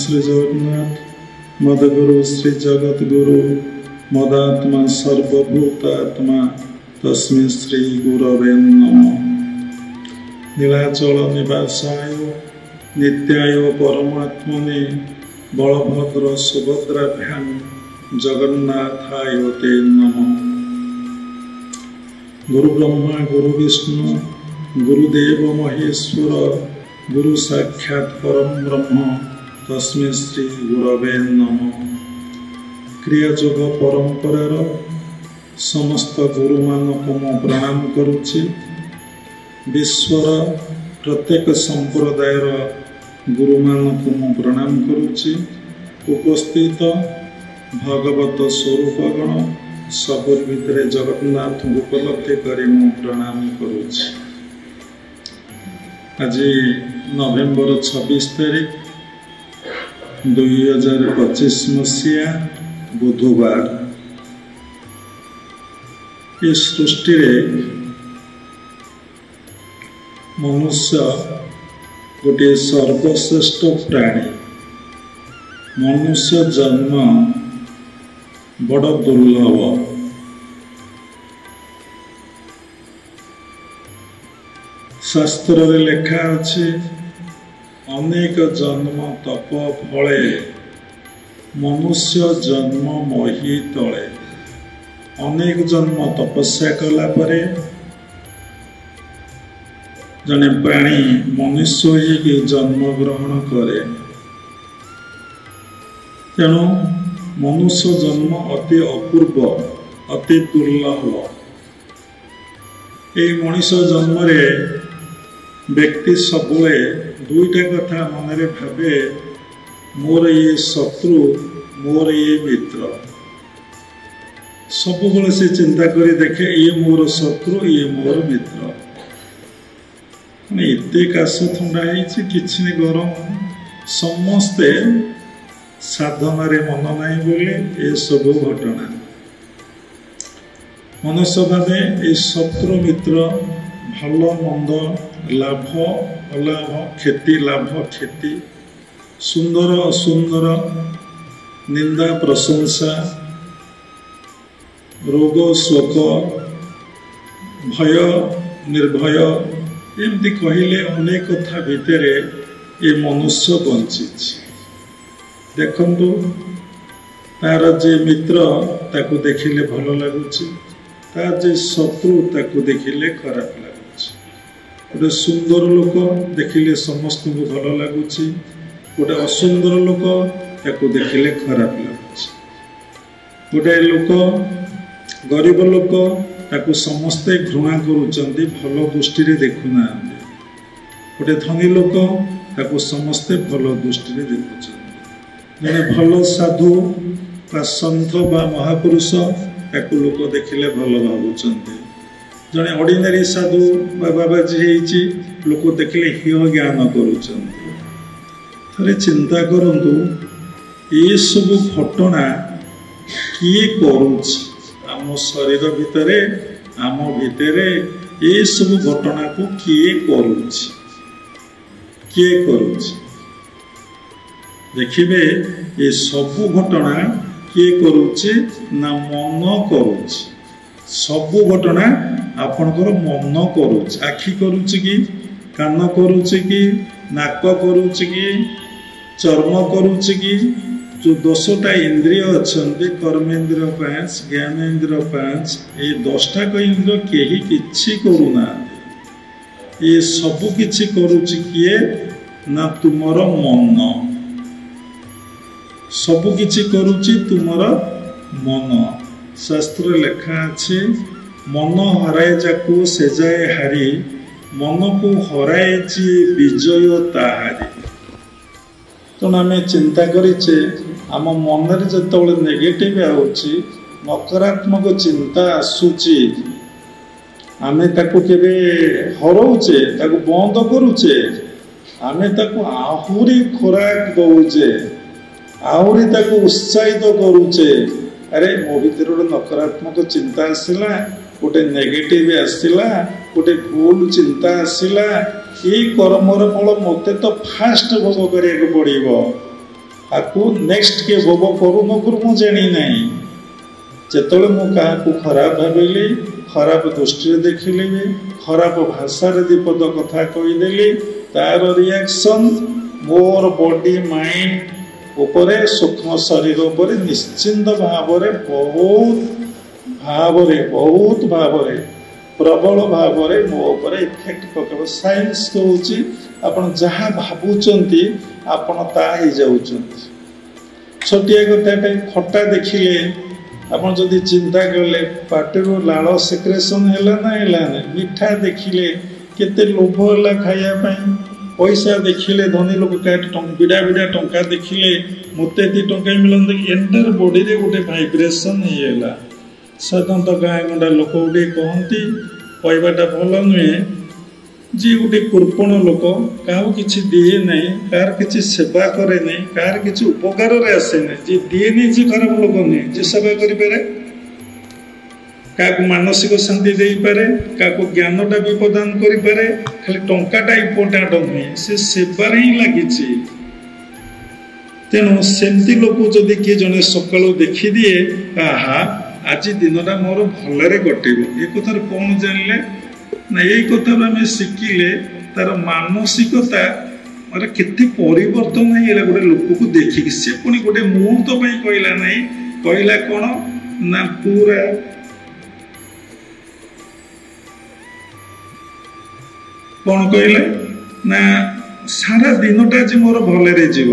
श्री जगन्नाथ मदगुरु श्री जगद्गुरु मदात्मा सर्वभूतात्मा तस्मै श्री गुरवे नमः। नीलाचल निवासाय नित्याय परमात्मने बलभद्र सुभद्राभ्यां जगन्नाथाय ते नमः। गुरु ब्रह्मा गुरु विष्णु गुरुदेव महेश्वर गुरु साक्षात् परम ब्रह्म तस्मै श्री गुरवे नमः। क्रियायोग परंपरार समस्त गुरु मानक मु प्रणाम करुछि। विश्वर प्रत्येक संप्रदायर गुरु मानक मु प्रणाम करुछि। उपस्थित भगवत स्वरूपगण सबुर भितर जगन्नाथ उपलब्धि करी मु प्रणाम करुछि। आज नवेम्बर 26 तारीख 2025 मसीहा बुधवार। ये सृष्टि रे मनुष्य गोटे सर्वश्रेष्ठ प्राणी। मनुष्य जन्म बड़ दुर्लभ। शास्त्र रे लेखा अछि अनेक जन्म तप फले मनुष्य जन्म मही तले। अनेक जन्म तपस्या कला परे जने प्राणी मनुष्य ही जन्म ग्रहण करे। तेणु मनुष्य जन्म अति अपूर्व अति दुर्लभ। ये मनुष्य जन्म रे व्यक्ति सबुले दुईटा कथा मन रे भावे, मोर ये शत्रु मोर ये मित्र। सब से चिंता करी देखे ये मोर शत्रु ये मोर मित्र। एते काश थंडा किछि गरम समस्ते साधन रे मन नहीं बोले ये सब घटना। मनुष्य भावे ये शत्रु मित्र भल मंद लाभ अलाभ क्षति लाभ क्षति सुंदर असुंदर निंदा प्रशंसा रोग शोक भय निर्भय एमती कहले अनेक कथा भितर ये मनुष्य बंची। देखंतु तार जे मित्र ताकू देखिले भल लगुच, तार जे शत्रु ताकू देखिले खराब लगुच। गोटे सुंदर लोक देखिले समस्त को भल लगुच, गोटे असुंदर लोक ताकू देखिले खराब लगुच। गोटे लोक गरीब लोक ताकू समस्ते घृणा करुचंती भल दृष्टि रे देखुना। गोटे धनी लोक ताकू समस्ते भल दृष्टि रे देखुचंती। जने भल साधु बा संत बा महापुरुष ताकू लोक देखिले भल भावुचंती। जने ऑर्डिनरी साधु बा बाबाजी हेची लोक देखिले हिय ज्ञान करुचंती। थरे चिंता करंतु ये सब घटना किए करूछ? आम शरीर भितरे आम भितरे ये सब घटना को किए करूछ? किए करूछ? देखिबे ये सब घटना किए करूचे ना मन करूछ। सब घटना आपनकर मन करूछ। आखि करूछ कि कान करूछ कि नाक करूछ कि चर्म करूछ कि जो 10टा इंद्रिय अच्छे कर्मेन्द्रिय 5 ज्ञानेन्द्रिय 5 ये 10टा इंद्रिय केही किछि करूना। ये सब किछि करूछ किए ना तुमर मन। सब किछि करूछि तुमर मन। शास्त्र लेखा अछि मन हराए जाकू से जाए हारी, मन को हराए जी विजय ताहारी। तो आम चिंता करेचे आम मन जो नेगेटिव आउची नकारात्मक चिंता आसूची आमे ताकू केबे हरौचे ताकू बंद करूचे। आमे ताकू आहुरी खोराक दौचे आहुरी ताकू उत्साहित करूचे। अरे मो भीतर गोटे नकारात्मक चिंता आसला गोटे नेगेटिव आसला गोटे भूल चिंता आसला ये कर्मर फल मते तो फास्ट भोग करिया पड़ो। आपको नेक्स्ट के भोग करू न करू मु जानी नहीं जेतले मु काहाकू खराब भाविली खराब दृष्टि देखिली खराब भाषा रे दीपद कथा कहीदेली तार रिएक्शन मोर बॉडी माइंड उपरे सूक्ष्म शरीर उपरे निश्चिंत भाव बहुत भाव प्रबल भाव मो उपरे इफेक्ट पकेब साइंस कहूँ आपन जहाँ भावुंट आपन ता ही जाउछंती छोटिया कथा खट्टा देखिले आपन जदि चिंता कले पाटर लाल सेक्रेशन है ना मीठा देखिले केते लोभ है खाया पैसा देखिले धनी लोक विड़ा विड़ा टंका देखिले मत दी टंका मिलते एंटायर बॉडी रे गोटे भाइब्रेशन है साधारणतः गाँ गंडा लोक गोटे कहती कहवाटा भल नुहे जी गोटे कृपण लोक क्या किसी दिए ना कार किसी सेवा करे नहीं कार किसी उपकार आसे ना जी दिए नहीं जी खराब लोक नुहे जी सेवा करें क्या मानसिक शांति दे पारे क्या ज्ञानटा भी प्रदान करे खाली टंकाटा इम्पोर्टाट नुहे से सेवार ही लगी तेणु सेमती लोक जदि किए जड़े सका देखीदिए आहा आज दिनटा मोर भलरे कटिब ये कथार कौन जानले ना यही कथा आम शिखिले तार मानसिकता मारे केते परिवर्तन है गोटे लोक को देखिक सी पुणी गोटे मुहूर्त कहला नहीं कहला कौन ना पूरा कौन कहले ना सारा दिनटा आज मोर भलरे जीव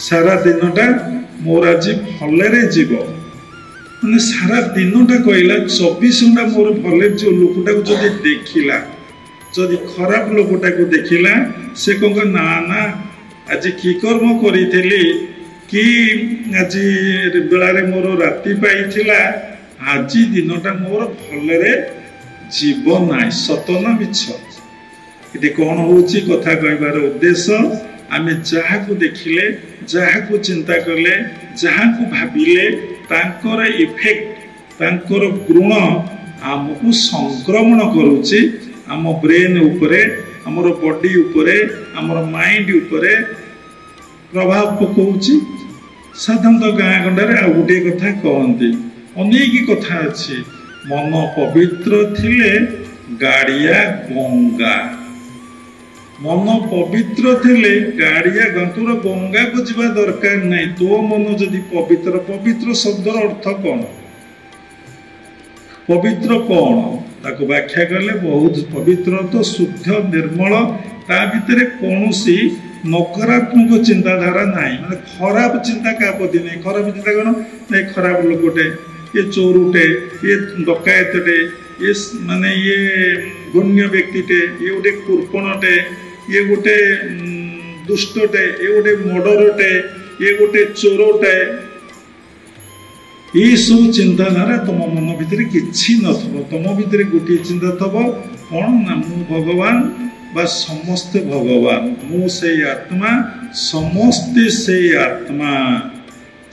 सारा दिनटा मोर आज भलरे जीव मैंने सारा दिनटा कहला 24 घंटा मोर भले जो लोकटा को जदि देखिला जदि खराब लोकटा को देखिला से कह ना ना आज कि कर्म करी कि आज बेलारे मोर राति पाइथिला आज दिनटा मोर भलरे जीव ना सतना मिछ ये कौन होची कथा कहबार उद्देश्य आम जहाँ को देखिले जहाँ को चिंता कले जहाँ को भाविले तांकर इफेक्ट तांकर गुण आमको संक्रमण करुच्ची आम ब्रेन उपरे आमर बॉडी उपरे आमर माइंड उपरे प्रभाव पकाउची साधारणतः गाँ गंडारे आ गोटे कथा कहती अनेक कथा अच्छी मन पवित्र थिले गाड़िया गंगा मन पवित्र थिले गाड़िया गंतुर गंगा को जीवा दरकार नहीं तो मन जदि पवित्र पवित्र शब्दर अर्थ कौन पवित्र कौन ताको व्याख्या कले बहुत पवित्र तो शुद्ध निर्मल ता भितर कौन सी नकारात्मक चिंताधारा नहीं माने खराब चिंता क्या प्रति नहीं खराब चिंता कौन नहीं खराब लोकटे ये चोरुटे ये डकायतटे ये माने ये गण्य व्यक्तिटे ये गोटे कुर्पणटे ये गोटे दुष्टटे ये गोटे मर्डरटे ये गोटे चोरटे ये सब चिंताधारा तुम मन भितर किसी नथबो तुम भितर गोटे चिंता थब कौन ना मु भगवान बा समस्ते भगवान मु से आत्मा समस्ते से आत्मा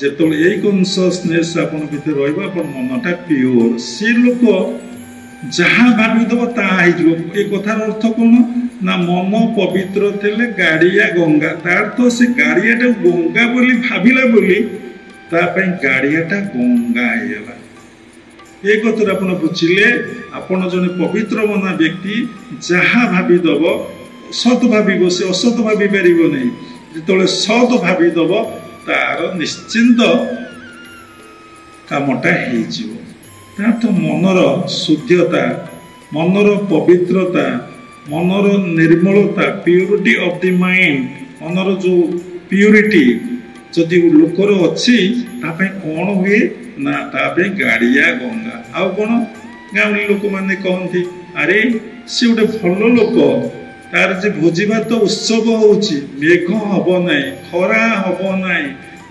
जेतले यही कॉन्शियसनेस आपन भितर रहबा आपन मनटा प्योर से लोक जहाँ भाविदेव ता ये कथार अर्थ कौन ना मन पवित्र थे गाड़िया गंगा तार तो से गाड़ियाटा गंगा बोली भाविला बोली गाड़ियाटा गंगा होगा ये कथा आप बुझिले आपन जन पवित्र मना व्यक्ति जहाँ भाविदेव सत भाव से असत भावी पार नहीं जो सत भाविदेव तार निश्चिंत कामटा हो तो मनर शुद्धता मनर पवित्रता मनर निर्मलता प्यूरिटी ऑफ द माइंड मनर जो प्यूरिटी जदि लोकर अच्छी कौन हुए ना गाड़िया गंगा आउ कौन गाँवी लोक मैंने कहती अरे सी गोटे भल लोक तार जे भोजी भात उत्सव होची मेघ हम ना खरा हम ना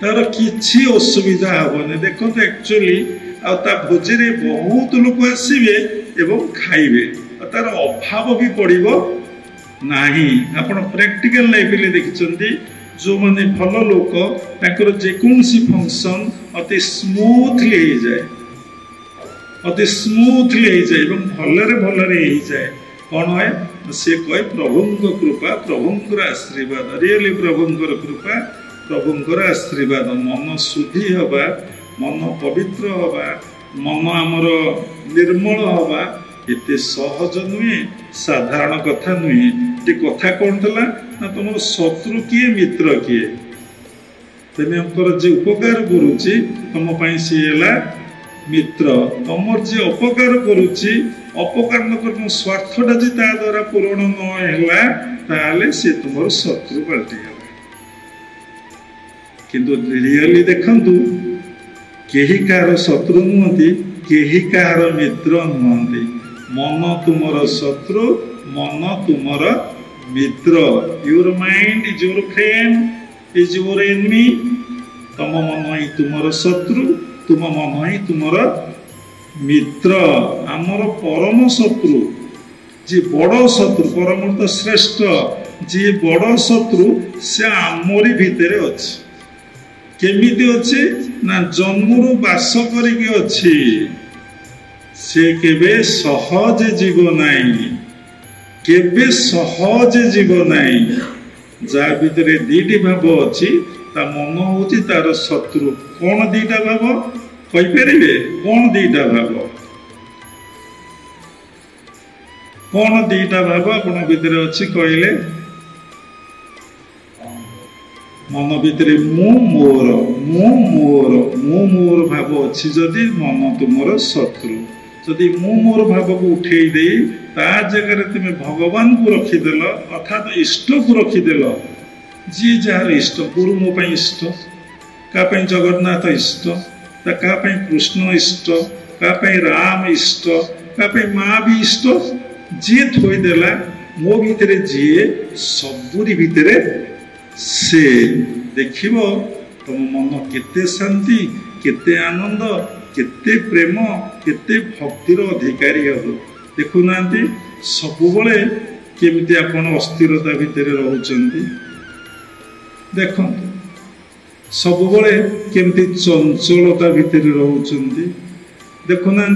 तार किसी असुविधा हम ना देखो तो एक्चुअली आ भोजी रे बहुत लोक आसवे एवं खाइबे तार अभाव भी पड़ो नाही आपण प्रैक्टिकल लाइफ रे देखिछंती जो माने भल लोक ताकर जेकोसी फंक्शन अति स्मूथली हो जाए अति स्मूथली हो जाए एवं भलरे हो जाए कौन है सी कहे प्रभुंक कृपा प्रभुंकर आशीर्वाद रियली प्रभुंकर कृपा प्रभुंकर आशीर्वाद मन शुद्धि हवा मन पवित्र हवा मन आमर निर्मल हवा एते सहज नुहे साधारण कथा नुहे ये कथा कौन थला ना तुम शत्रु किए मित्र किए तुमकर जे उपकार करुच्ची तुम सी है मित्र तुमर जे अपकार करुच्ची अपकार न कर स्वार्थटा जे ता द्वारा पूरण नहला सी तुम शत्रु पलटिगला किंतु रियली देखंतु केही कहार शत्रु नुहति केही कहार मित्र नुहति मन तुमर शत्रु मन तुमर मित्र your mind is your friend is your enemy तुम मन ही तुमर शत्रु तुम मन ही तुमर मित्र आमर परम शत्रु जी बड़ शत्रु परम तो श्रेष्ठ जी बड़ शत्रु से आमरी भितर अच्छी केमिति अच्छे ना जन्मरु बास करिके अच्छी से केबे सहज जीव नाही केबे सहज जीव नाही जा भितरे दीटी भाव अच्छी ता मन होची तार शत्रु कौन दीटा भाव कहि परिबे कौन दीटा भाव कौन दीटा भाव आपण भितरे अच्छी कहले मन भितर मु मोर भाव अच्छी जदि मन तुमर शत्रु जदि मु मोर भाव को उठे दे ता जगह तुम भगवान को रखीदेल अर्थात इष्ट को रखीदेल जी जार इष्ट गुरु मो इष्ट क्या जगन्नाथ इष्ट क्या कृष्ण इष्ट क्या राम इष्ट क्या माँ भी इष्ट जी थोदेला मो भितर जी सबुरी भितर से देखिब तुम मन केते शांति केते आनंद केते प्रेम केते भक्तिर अधिकारी हम देखुना सब केमिति आपण अस्थिरता भितर रोचंती देखो सब केमिति चंचलता भितर रोचंती देखुना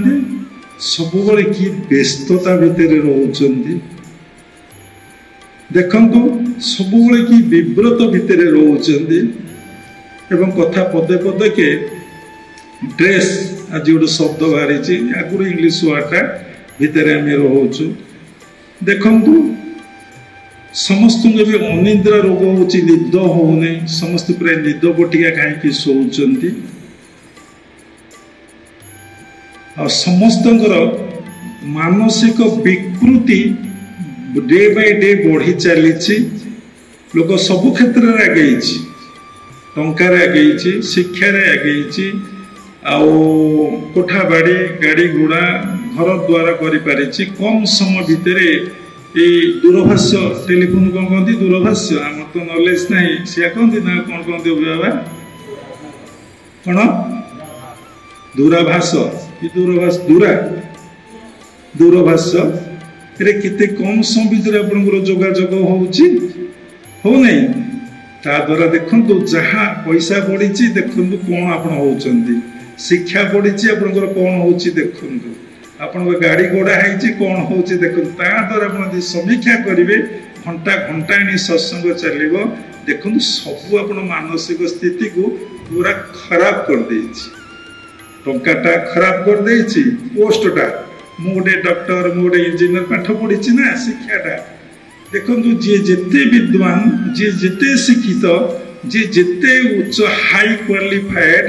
सब कि व्यस्तता भितर रोचंती देखंतु सबुबले कि विव्रत भितर रोचंती एवं कथा पदे पदे के ड्रेस आज गोटे शब्द बाहरी आगुरी इंग्लीश वर्डटा भितर आम रोचु देखंतु समस्त भी अनिद्रा रोग होची निद होने समस्त प्राय निद बटिका खाई शोचंती समस्तंकर मानसिक विकृति डे बाय डे बढ़ी चली लोक सबु क्षेत्र में आगे टंकार आगे शिक्षार आगे कोठा बाड़ी गाड़ी घोड़ा घर द्वारा करि कम समय भितर ये दूरभाष्य टेलीफोन कौन कहते दूरभाष्य आम तो नॉलेज नहीं सिया कहते ना कौन कहते बाबा कौन दूरभाष दूरभाष दूरभाष्य केते कम समय भितर आपनकर जोगाजोग हो नहीं ता द्वारा देखंतु जहाँ पैसा बढ़ी देखंतु कौन आपण होउचंती शिक्षा बढ़ी आपनकर कौन होउची देखंतु आपण गाड़ी घोड़ा है कौन हो देखो ता द्वारा आप समीक्षा करेंगे घंटा घंटा सत्संग चलो देखो सब आप मानसिक स्थिति को पूरा खराब कर टाटा खराब कर पोस्टा मु गोटे डॉक्टर मु गोटे इंजीनियर पाठ पढ़ी ना शिक्षाटा देखो जी जिते विद्वान जी जिते शिक्षित जी जिते उच्च हाई क्वालिफाइड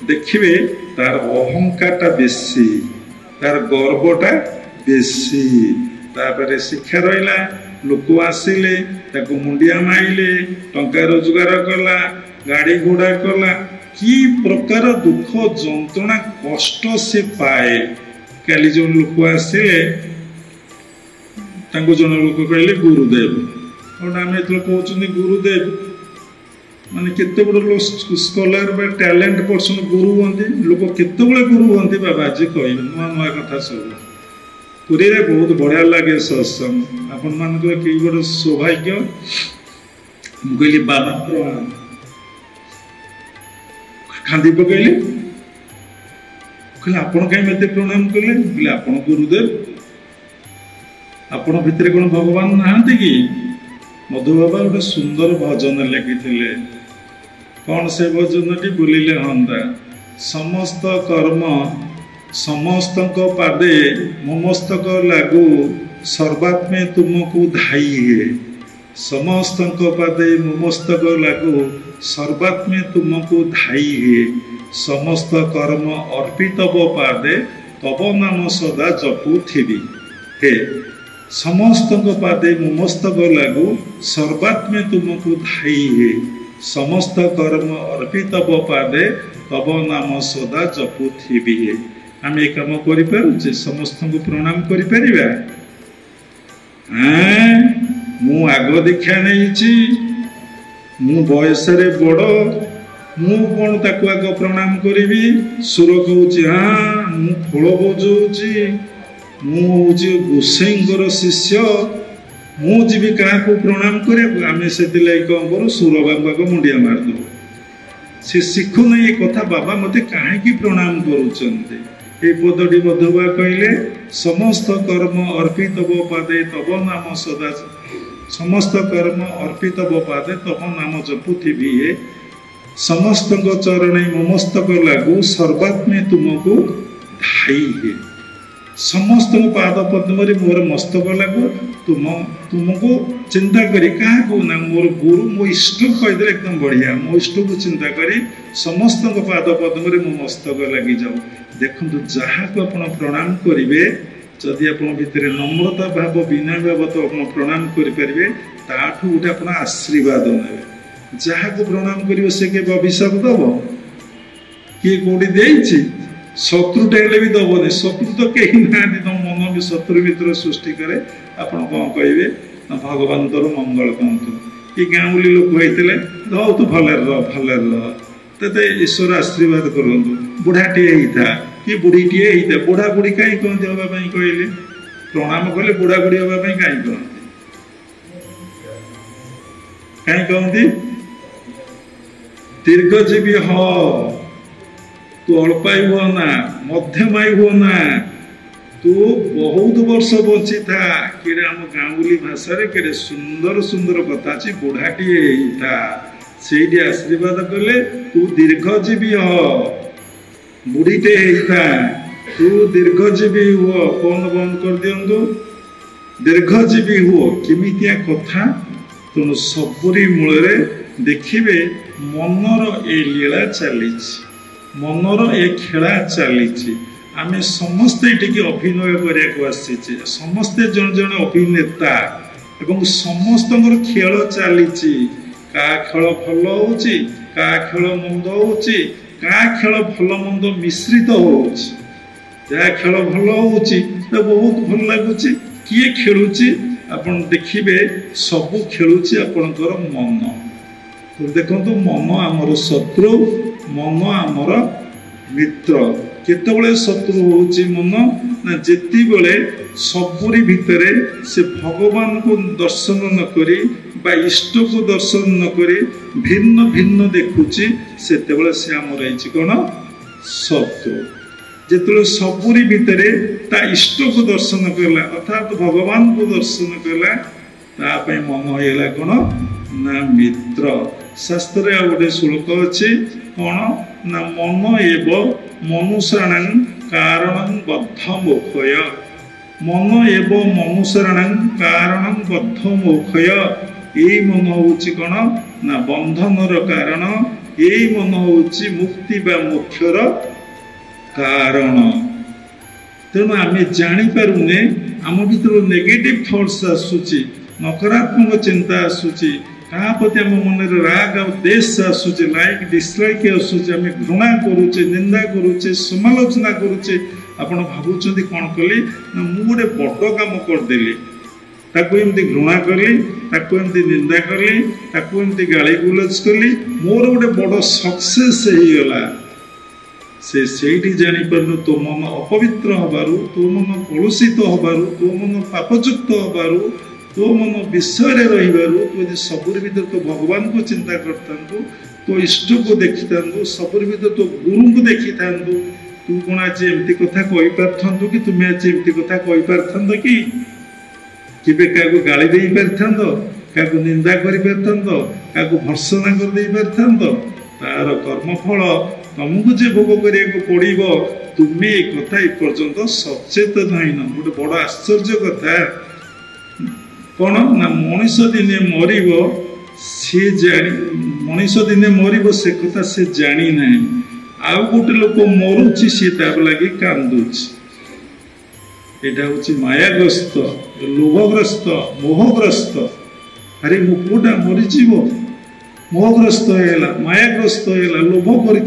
देखिए तार अहंकारटा बेसी तार गर्वटा बेसी तापर शिक्षा रहा लोक आसिले ताको मुंडिया माइले टंका रोजगार कला गाड़ी घोड़ा कला कि प्रकार दुख जंत्रणा कष्ट से पाए काली जो लोक आसिले जन लोक कहले गुरुदेव आम जो कहते गुरुदेव माने केते बड़ स्कॉलर बा टैलेंट पर्सन गुरु हंती लोक केते बड़े गुरु हंती बाबा जी कह नुआ नुआ कथा सब पुरी रे बहुत बढ़िया लगे सत्संग आपण मान कि बड़ सौभाग्य कहली बाबा खांदी पकईले कहले आपण कहीं मत प्रणाम कले बोले आपण गुरुदेव आपण भितर कौन भगवान नहांती कि मधु बाबा गोटे सुंदर भजन लिखी कौन से भजनटी बोलिले हंदा समस्त कर्म समस्तक पादे ममस्तक लागू सर्वात्मे तुमको धाई है समस्तक पादे ममस्तक लागू सर्वात्मे तुमको धाई है समस्त कर्म अर्पित पादे तब नाम सदा जपुथिबी हे समस्त पादे ममस्तक लागू सर्वात्मे तुमको धाई है समस्त कर्म अर्पित पादे तब नाम सदा जपुथिबी है आम ये कम करें समस्त को प्रणाम करा मु आग दीक्षा नहीं मु बयस बड़ मु कौन ताको आग प्रणाम करी सुर कहूँ हाँ मु खोल बजाऊँची मुझे गोसाईंर शिष्य मुझे क्या प्रणाम करें से कौन करूँ सुर बाबा को मुंडिया मारद से शिखुना ये कथा बाबा मत कहीं प्रणाम करुँच ये पदटी मधुबा कहले समस्त कर्म अर्पित पादे तब नाम सदा समस्त कर्म अर्पित पादे तब नाम जपुथिबी है समस्त चरणे ममस्तक लागू सर्वात्मे तुमको धाई है समस्त पाद पद्म मोर मस्तक लागू तुमको चिंता करी क्या ना मोर गुरु मो इष्ट कहीदे एकदम बढ़िया मो इष्ट को चिंता करी समस्त पाद पद्म मो मस्तक लगी जाऊ देखो जहाँ को आप प्रणाम करेंगे जदि आप भितर नम्रता भाव विनय भाव तो आप प्रणाम करेंगे ताठू गोटे आप आशीर्वाद ने जहाँ को प्रणाम करेंगे से के अभिशाप दब किए कौटी दे शत्रुटे भी दबनी शत्रु तो कहीं ना तुम मन भी शत्रु मित्र सृष्टि करे आप कौन कहे भगवान तोर मंगल कहतु कि गाँवली लोक होते हो तू भले रह ते ईश्वर आशीर्वाद करूँ बुढ़ाटीए होता कि बुढ़ीटीए होता बुढ़ा बुढ़ी कहीं कहते हाँपाई कहले प्रणाम कले बुढ़ा बुढ़ी हाँपाई कहीं कहती दीर्घजीवी ह तू अल्पायु हुआ ना मध्यमायु हुआ ना तू बहुत वर्ष बची था कि आम गाँवली भाषा के सुंदर सुंदर कथा अच्छी बुढ़ाटीए होता से आशीर्वाद कले तू दीर्घजीवी ह बुढ़ीटे होता तू दीर्घजीवी हुआ फोन बंद कर दिंतु दीर्घजीवी हुआ किमितिया कथा तेणु सबरी मूल देखिए मनर ए लीला चली मनर ए खेला चली आम समस्ते ये अभिनय करने समस्ते जन जन अभिनेता एवं समस्त खेल चली का खेल भल हो खेल मंद हो खेल भल मंद मिश्रित हो खेल भल हो बहुत भल लगुच किए खेलुची आपन देखिए सबू खेलुची आपणकर मन तो देखो मन आमर शत्रु मन आमर मित्र केतबले शत्रु होची मन ना जेति बेले सबुरी भितरे से भगवान को दर्शन न करी बा इष्ट को दर्शन न करी भिन्न भिन्न देखुची सेतेबले से आमर है कौन शत्रु जेतबले सबुरी भितरे ता इष्ट को दर्शन कला अर्थात भगवान को दर्शन कला तापे मन होइला कौन ना मित्र शास्त्र गोटे श्लोक अच्छी कौन ना मन एव मनुष्याण कारण बद्ध मोक्षय मन एव मनुष्याण कारण बद्ध मोक्षय यही मन होची कौन ना बंधनर कारण यही मन होची मुक्ति बा मोक्षर कारण तेणु आम जापारे आम भर नेगेटिव थॉट्स आसूची नकारात्मक चिंता आसूची क्या प्रति आम मन राग देश आसूचे लाइक डिसलाइक आसूचे आम घृणा करुचे निंदा करुचे समालोचना करुचे आपण भावुं कौन कली मु गोटे बड़ काम करदेली एमती घृणा कली एमती निंदा कली एमती गाली गुलज कली मोर गोटे बड़ सक्सेस होगला से जापार तो मन अपवित्र हबारू तो मन कलुषित हबारू तो मन पापयुक्त हबारू तो मन विषय रही तू सबुर भीतर तो भगवान को चिंता करता तो इष्ट को देखी था सबुर भीतर तो गुरु को देखी था तू कौन आज एमती कथा कही पारथु कि तुम्हें आज एमती कथा कही पारथंत कि क्या गाली दे पारथंत क्या निंदा कर पारथंत क्या भर्सना कर दे पारथंत तार कर्मफल तुमको जे भोग करिया पड़िब तुम्हें ए कथा एपर्यंत सचेतन होइना। गोटे बड़ आश्चर्य कथा कौन ना मनीष दिने मरिब सी जानी मनीष दिने मरिब से कथा से जानी ना। आउ गोटे लोक मरुची सी तार लगी कांदुची। एटा हूँ मायाग्रस्त लोभग्रस्त मोहग्रस्त। अरे मो पुटा मरीजी मोहग्रस्त होगा मायाग्रस्त होगा लोभ कर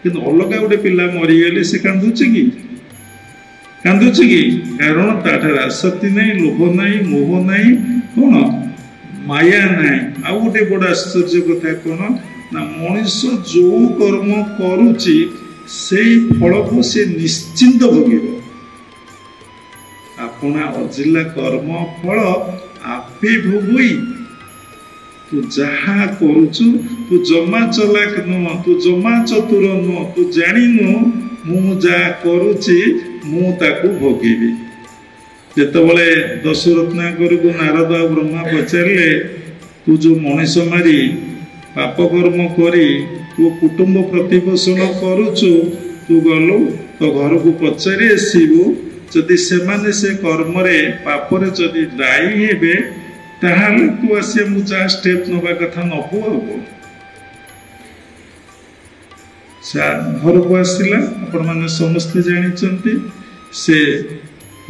अलग गोटे पिला मरीगले से कांदुचे कि कारण ताठार आसक्ति नहीं लोभ नहीं मोह नहीं कौन माया नहीं। आउ गोटे बड़ आश्चर्य कथा कौन ना मनीष जो कर्म करुची से फल को से निश्चिंत भोगिब। अपना अजिला कर्म फल आपे भोगई। तू जहा करुचु तू जमा चलाक नुह तू जमा चतुर नुह तू जाणिनु मु जा करुची मु ताकू भोगिबी। जेतबेले दशरत्नाकर को नारद आ ब्रह्मा पचारे तू जो मनीष मारी पाप कर्म करी तू कुटुंब प्रतिपोषण करुचु तू गलु तो घर को पचारि आसबु जदि सेमाने से कर्म रे पाप रे जदि दायी हेबे ताहाले तू आसे मु जा स्टेप नबा कथा नबु आबो। घर को आसला आपण माने समस्त जानिचंती से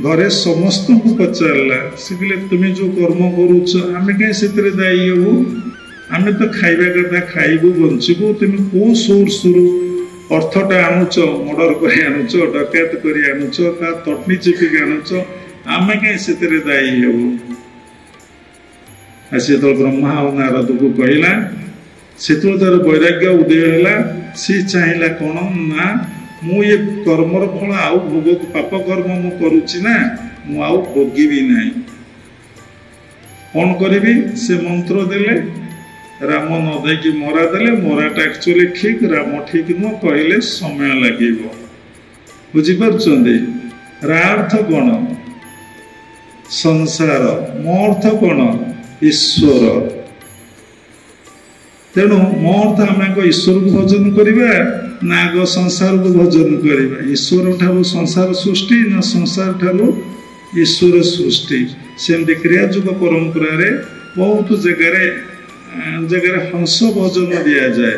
घरे समस्त को पचारला से कहले तुम जो कर्म करूछ आमे कहीं से दायी हेबु आमे तो खाइबा कथा खाइबु बंचिबु तुम को सोर्स रु अर्थटा आणुच मर्डर कर आणुच डकैत कर आणुच का तटनी चिपिक आणुच आमे कहीं से दायी हेबु। आसे तो ब्रह्मा और नारद को कहला से तार वैराग्य उदय है सी चाहिला कौन ना मु ये कर्मर फल आउ भोग पाप कर्म मु करुची ना मु आउ भोगिबी नहीं। कौन करी से मंत्र देले राम न देकी मरा देले मराटा एक्चुअली ठीक राम ठीक नुह कहले समय लगे बुझीपार रार्थ कौन संसार मो अर्थ कौन ईश्वर। तेणु मो अर्थ आम ईश्वर को भजन करवा ना आग संसार को भजन करवा। ईश्वर ठारू संसार सृष्टि ना संसार ठारू ईश्वर सृष्टि। सेमती क्रियाजुग परंपरा रे बहुत जगह हंस भजन दि जाए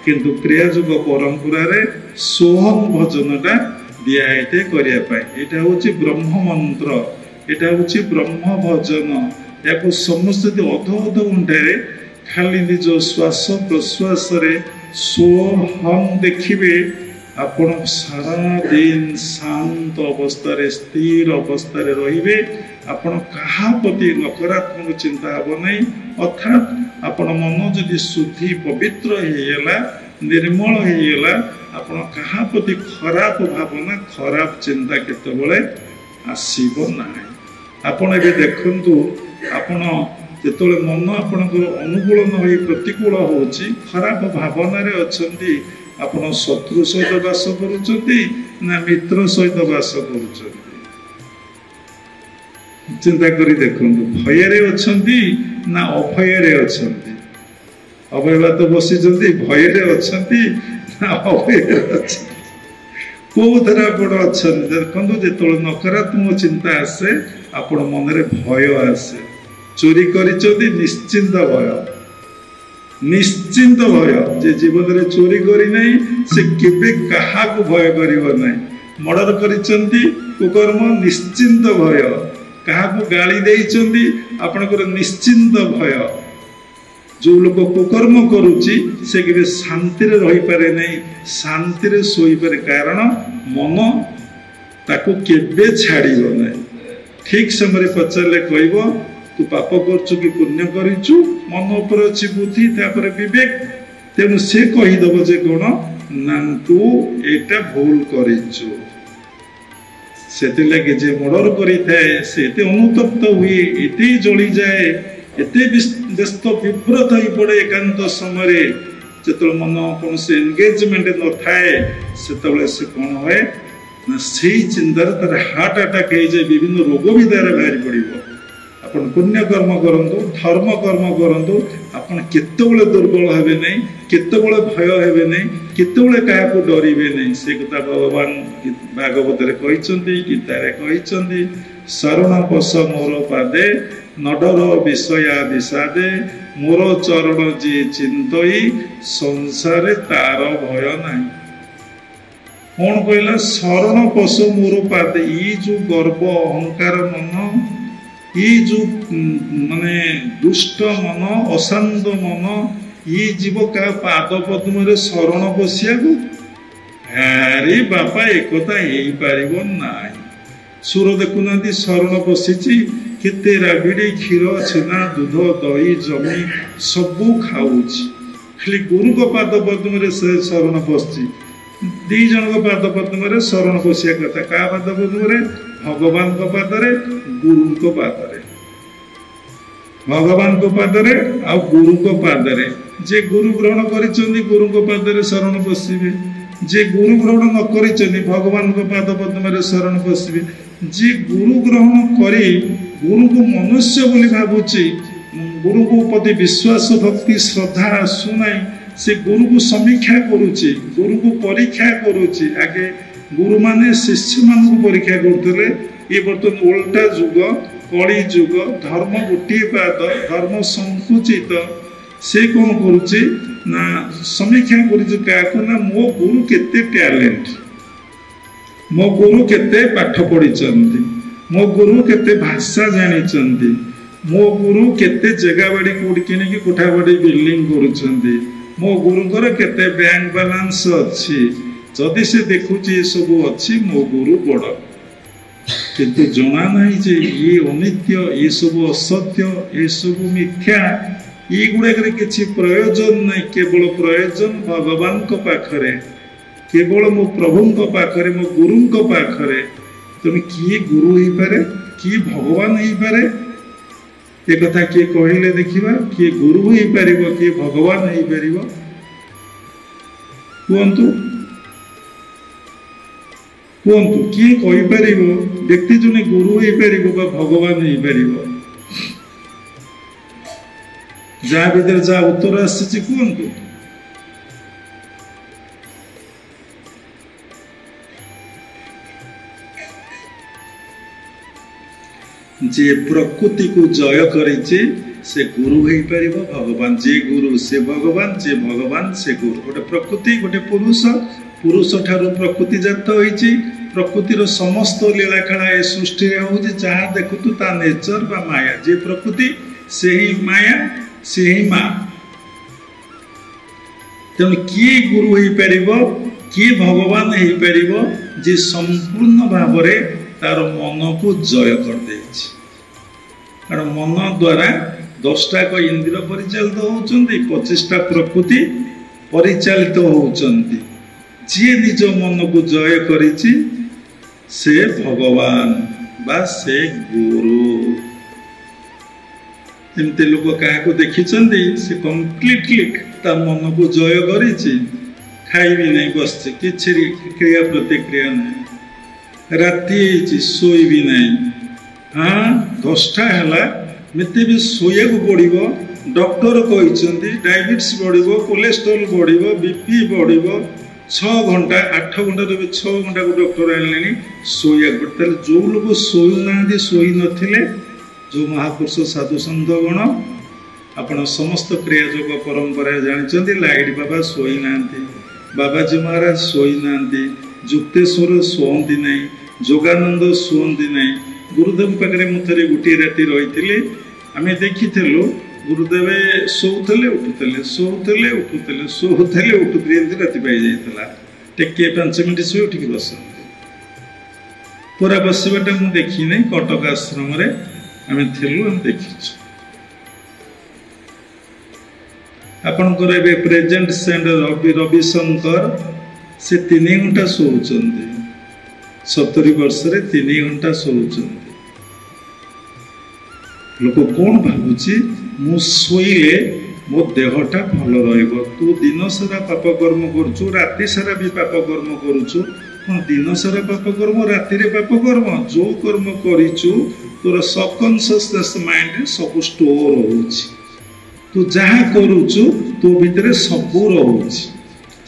किंतु क्रियाजुग परंपरा रे सोहम भजनटा दिखाई करने यहाँ हूँ ब्रह्म मंत्र यहाँ हूँ ब्रह्म भजन। या समस्त अध अध घंटे खाली निज श्वास प्रश्वास सोहम देखिए आपण सारा दिन शांत अवस्था स्थिर अवस्था रे आपण कहा प्रति नकारात्मक चिंता हे नहीं। अर्थात आपण मन जदि शुद्धि पवित्र होगा निर्मल होगा आपण कहा प्रति खराब भावना खराब चिंता केतबेले आसीबो नाही। आपण ए देखंतु आपण जेतबेले मन आपणकर अनुकूल न होई प्रतिकूल होची खराब भावना रे अछंती आपण शत्रु सहित वास करुचंती ना मित्र सहित वास करुचंती चिंता करी देखंतु भयरे अछंती ना अभयरे अछंती। अभयवा तो बसिचंती भयरे अछंती ना अभयरे अछंती को तरह आपण अछंती देखंतु जेतबेले नकारात्मक चिंता आसे आपण मन रे भय आसे। चोरी करिचंती निश्चिंत भय निश्चिंत भय जे जीवन में चोरी करी नहीं से केबे कहा को भय करिवो नहीं। मर्डर करिचंती कुकर्म निश्चिंत भय कहा को गाली देइचंती आपनकर निश्चिंत भय। जो लोक कुकर्म करुची से केबे शांति रे रही पारे नहीं शांति रे सोई पारे कारण मन ताको केबे छाड़िबो नहीं। ठीक समय पचारे कहबो तू पाप करचु कि पुण्य करिचु मन ऊपर अच्छी बुद्धि तापर विवेक तेणु से कहीदेव जे कौन ना तू एटा भूल करिचु। सेति लगे जे मर्डर करी थाए से एते अनुतप्त हुए एते जली जाए एते व्यस्त विव्रत हो पड़े एकांत समय जेतबेले मन कौन से एंगेजमेंट न थाए सेतबेले से कौन होए ना सही चिंतार तार हार्ट अटैक हो जाए विभिन्न रोग भी तार बाहरी पड़िबो। ଆପଣ ପୁଣ୍ୟ କର୍ମ କରନ୍ତୁ, ଧର୍ମ କର୍ମ କରନ୍ତୁ, ଆପଣ କେତେବେଳେ ଦୁର୍ବଳ ହେବେ ନାହିଁ, କେତେବେଳେ ଭୟ ହେବେ ନାହିଁ, କେତେବେଳେ କାହାକୁ ଡରିବେ ନାହିଁ। ସେ କଥା ଭଗବାନ ଭାଗବତରେ କହିଛନ୍ତି, ଗୀତାରେ କହିଛନ୍ତି। ଶରଣ ପଶ ମୋର ପାଦେ, ନଡର ବିଷୟା ବିଷାଦେ, ମୋର ଚରଣ ଯିଏ ଚିନ୍ତଇ, ସଂସାରେ ତାର ଭୟ ନାହିଁ। କଣ କହିଲା? ଶରଣ ପଶ ମୋର ପାଦେ। ଇ ଯୋଉ ଗର୍ବ ଅହଙ୍କାର ମନ, ଇ ଯୋଉ ମାନେ ଦୁଷ୍ଟ ମନ, ଅଶାନ୍ତ ମନ, ଇ ଯିବ କାହା ପାଦ ପଦ୍ମରେ ଶରଣ ପଶିବାକୁ? ଆରେ ବାପା, ଏକଥା ହେଇପାରିବ ନାହିଁ। ସୁର ଦେଖୁନାହାନ୍ତି, ଶରଣ ପଶିଛି, କେତେ ରାବିଡ଼ି, କ୍ଷୀର, ଛେନା, ଦୁଧ, ଦହି, ଜମି ସବୁ ଖାଉଛି, ଖାଲି ଗୁରୁଙ୍କ ପାଦ ପଦ୍ମରେ ସେ ଶରଣ ପଶିଛି। ଦି ଜଣଙ୍କ ପାଦ ପଦ୍ମରେ ଶରଣ ପଶିବା କଥା। କାହା ପାଦ ପଦ୍ମରେ? ଭଗବାନଙ୍କ ପାଦରେ, ଗୁରୁଙ୍କ ପାଦରେ। ଭଗବାନଙ୍କ ପାଦରେ ଆଉ ଗୁରୁଙ୍କ ପାଦରେ। ଯେ ଗୁରୁ ଗ୍ରହଣ କରିଛନ୍ତି ଗୁରୁଙ୍କ ପାଦରେ ଶରଣ ପଶିବେ, ଯେ ଗୁରୁ ଗ୍ରହଣ ନ କରିଛନ୍ତି ଭଗବାନଙ୍କ ପାଦ ପଦ୍ମରେ ଶରଣ ପଶିବେ। ଯେ ଗୁରୁ ଗ୍ରହଣ କରି ଗୁରୁଙ୍କୁ ମନୁଷ୍ୟ ବୋଲି ଭାବୁଛି, ଗୁରୁଙ୍କ ପ୍ରତି ବିଶ୍ୱାସ, ଭକ୍ତି, ଶ୍ରଦ୍ଧା ଆସୁନାହିଁ, ସେ ଗୁରୁକୁ ସମୀକ୍ଷା କରୁଛି, ଗୁରୁକୁ ପରୀକ୍ଷା କରୁଛି। ଆଗେ ଗୁରୁମାନେ ଶିଷ୍ୟମାନଙ୍କୁ ପରୀକ୍ଷା କରୁଥିଲେ, ଏ ବର୍ତ୍ତମାନ ଓଲଟା ଯୁଗ, କଳି ଯୁଗ, ଧର୍ମ ଗୋଟିଏ ପାଦ, ଧର୍ମ ସଂକୁଚିତ। ସେ କଣ କରୁଛି ନା ସମୀକ୍ଷା କରୁଛି କାହାକୁ? ନା ମୋ ଗୁରୁ କେତେ ଟ୍ୟାଲେଣ୍ଟ, ମୋ ଗୁରୁ କେତେ ପାଠ ପଢିଛନ୍ତି, ମୋ ଗୁରୁ କେତେ ଭାଷା ଜାଣିଛନ୍ତି, ମୋ ଗୁରୁ କେତେ ଜାଗା ବାଡି କୋଉଠି କିଣିକି କୋଠା ବାଡି ବିଲ୍ଡିଂ କରୁଛନ୍ତି, ମୋ ଗୁରୁଙ୍କର କେତେ ବ୍ୟାଙ୍କ ବାଲାନ୍ସ ଅଛି। ଯଦି ସେ ଦେଖୁଛି ଏସବୁ ଅଛି, ମୋ ଗୁରୁ ବଡ। କିନ୍ତୁ ଜଣା ନାହିଁ ଯେ ଇଏ ଅନିତ୍ୟ, ଏସବୁ ଅସତ୍ୟ, ଏସବୁ ମିଥ୍ୟା, ଏଗୁଡାକରେ କିଛି ପ୍ରୟୋଜନ ନାହିଁ। କେବଳ ପ୍ରୟୋଜନ ଭଗବାନଙ୍କ ପାଖରେ, କେବଳ ମୋ ପ୍ରଭୁଙ୍କ ପାଖରେ, ମୋ ଗୁରୁଙ୍କ ପାଖରେ। ତେଣୁ କିଏ ଗୁରୁ ହେଇପାରେ, କିଏ ଭଗବାନ ହେଇପାରେ? ଏ କଥା କିଏ କହିଲେ ଦେଖିବା। କିଏ ଗୁରୁ ହେଇପାରିବ, କିଏ ଭଗବାନ ହେଇପାରିବ? କୁହନ୍ତୁ, କୁହନ୍ତୁ, କିଏ କହିପାରିବ? ବ୍ୟକ୍ତି ଜଣେ ଗୁରୁ ହେଇପାରିବ ବା ଭଗବାନ ହେଇପାରିବ? ଯାହା ଭିତରେ ଯାହା ଉତ୍ତର ଆସିଛି କୁହନ୍ତୁ। ଯେ ପ୍ରକୃତିକୁ ଜୟ କରିଛି ସେ ଗୁରୁ ହେଇପାରିବ, ଭଗବାନ। ଯେ ଗୁରୁ ସେ ଭଗବାନ, ଯେ ଭଗବାନ ସେ ଗୁରୁ। ଗୋଟେ ପ୍ରକୃତି, ଗୋଟେ ପୁରୁଷ, ପୁରୁଷ ଠାରୁ ପ୍ରକୃତି ଜାତ ହୋଇଛି। ପ୍ରକୃତିର ସମସ୍ତ ଲୀଳାଖେଳା ଏ ସୃଷ୍ଟିରେ ହଉଛି। ଯାହା ଦେଖୁଛୁ ତା ନେଚର ବା ମାୟା। ଯେ ପ୍ରକୃତି ସେ ହିଁ ମାୟା, ସେ ହିଁ ମା। ତେଣୁ କିଏ ଗୁରୁ ହେଇପାରିବ, କିଏ ଭଗବାନ ହେଇପାରିବ? ଯେ ସମ୍ପୂର୍ଣ୍ଣ ଭାବରେ ତାର ମନକୁ ଜୟ କରିଦେଇଛି। କାରଣ ମନ ଦ୍ୱାରା 10ଟା ଇନ୍ଦ୍ରିୟ ପରିଚାଳିତ ହଉଛନ୍ତି, 25ଟା ପ୍ରକୃତି ପରିଚାଳିତ ହଉଛନ୍ତି। ଯିଏ ନିଜ ମନକୁ ଜୟ କରିଛି ସେ ଭଗବାନ ବା ସେ ଗୁରୁ। ଏମିତି ଲୋକ କାହାକୁ ଦେଖିଛନ୍ତି ସେ କମ୍ପ୍ଲିଟଲି ତା ମନକୁ ଜୟ କରିଛି? ଖାଇବି ନାହିଁ, ବସିଛି, କିଛି କ୍ରିୟା ପ୍ରତିକ୍ରିୟା ନାହିଁ। ରାତି ହେଇଛି, ଶୋଇବି ନାହିଁ। ହଁ, 10ଟା ହେଲା, ମତେ ବି ଶୋଇବାକୁ ପଡ଼ିବ। ଡକ୍ଟର କହିଛନ୍ତି ଡାଇବେଟିସ୍ ବଢ଼ିବ, କୋଲେଷ୍ଟ୍ରଲ ବଢ଼ିବ, ବିପି ବଢ଼ିବ। 6 ଘଣ୍ଟା 8 ଘଣ୍ଟାରୁ ଏବେ 6 ଘଣ୍ଟାକୁ ଡକ୍ଟର ଆଣିଲେଣି ଶୋଇବାକୁ ପଡ଼େ। ତାହେଲେ ଯେଉଁ ଲୋକ ଶୋଇନାହାନ୍ତି, ଶୋଇ ନଥିଲେ, ଯେଉଁ ମହାପୁରୁଷ ସାଧୁ ସନ୍ଥଗଣ, ଆପଣ ସମସ୍ତ କ୍ରିୟା ଯୋଗ ପରମ୍ପରାରେ ଜାଣିଛନ୍ତି ଲାଇଟ୍ ବାବା ଶୋଇନାହାନ୍ତି, ବାବାଜୀ ମହାରାଜ ଶୋଇନାହାନ୍ତି, ଯୁକ୍ତେଶ୍ୱର ଶୁଅନ୍ତି ନାହିଁ, ଯୋଗାନନ୍ଦ ଶୁଅନ୍ତି ନାହିଁ। ଗୁରୁଦେବ ପାଖରେ ମୁଁ ଥରେ ଗୋଟିଏ ରାତି ରହିଥିଲି। ଆମେ ଦେଖିଥିଲୁ ଗୁରୁଦେବ ଶୋଉଥିଲେ ଉଠୁଥିଲେ, ଶୋଉଥିଲେ ଉଠୁଥିଲେ, ଶୋଉଥିଲେ ଉଠୁଥିଲେ, ଏମିତି ରାତି ପାଇଯାଇଥିଲା। ଟିକିଏ 5 ମିନିଟ୍ ଶୋଇ ଉଠିକି ବସନ୍ତି। ପୁରା ବସିବାଟା ମୁଁ ଦେଖିନାହିଁ। କଟକ ଆଶ୍ରମରେ ଆମେ ଥିଲୁ, ଆମେ ଦେଖିଛୁ। ଆପଣଙ୍କର ଏବେ ପ୍ରେଜେଣ୍ଟ ସେଣ୍ଟ ରବିଶଙ୍କର, ସେ 3 ଘଣ୍ଟା ଶୋଉଛନ୍ତି। 70 ବର୍ଷରେ 3 ଘଣ୍ଟା ଶୋଉଛନ୍ତି। ଲୋକ କଣ ଭାବୁଛି, ମୁଁ ଶୋଇଲେ ମୋ ଦେହଟା ଭଲ ରହିବ। ତୁ ଦିନ ସାରା ପାପ କର୍ମ କରୁଛୁ, ରାତି ସାରା ବି ପାପ କର୍ମ କରୁଛୁ। କଣ ଦିନ ସାରା ପାପ କର୍ମ, ରାତିରେ ପାପ କର୍ମ? ଯୋଉ କର୍ମ କରିଛୁ तोर सबकॉन्शियसनेस माइंड सब स्टोर होउछि तू जहाँ करूचु तो भितर सब रोच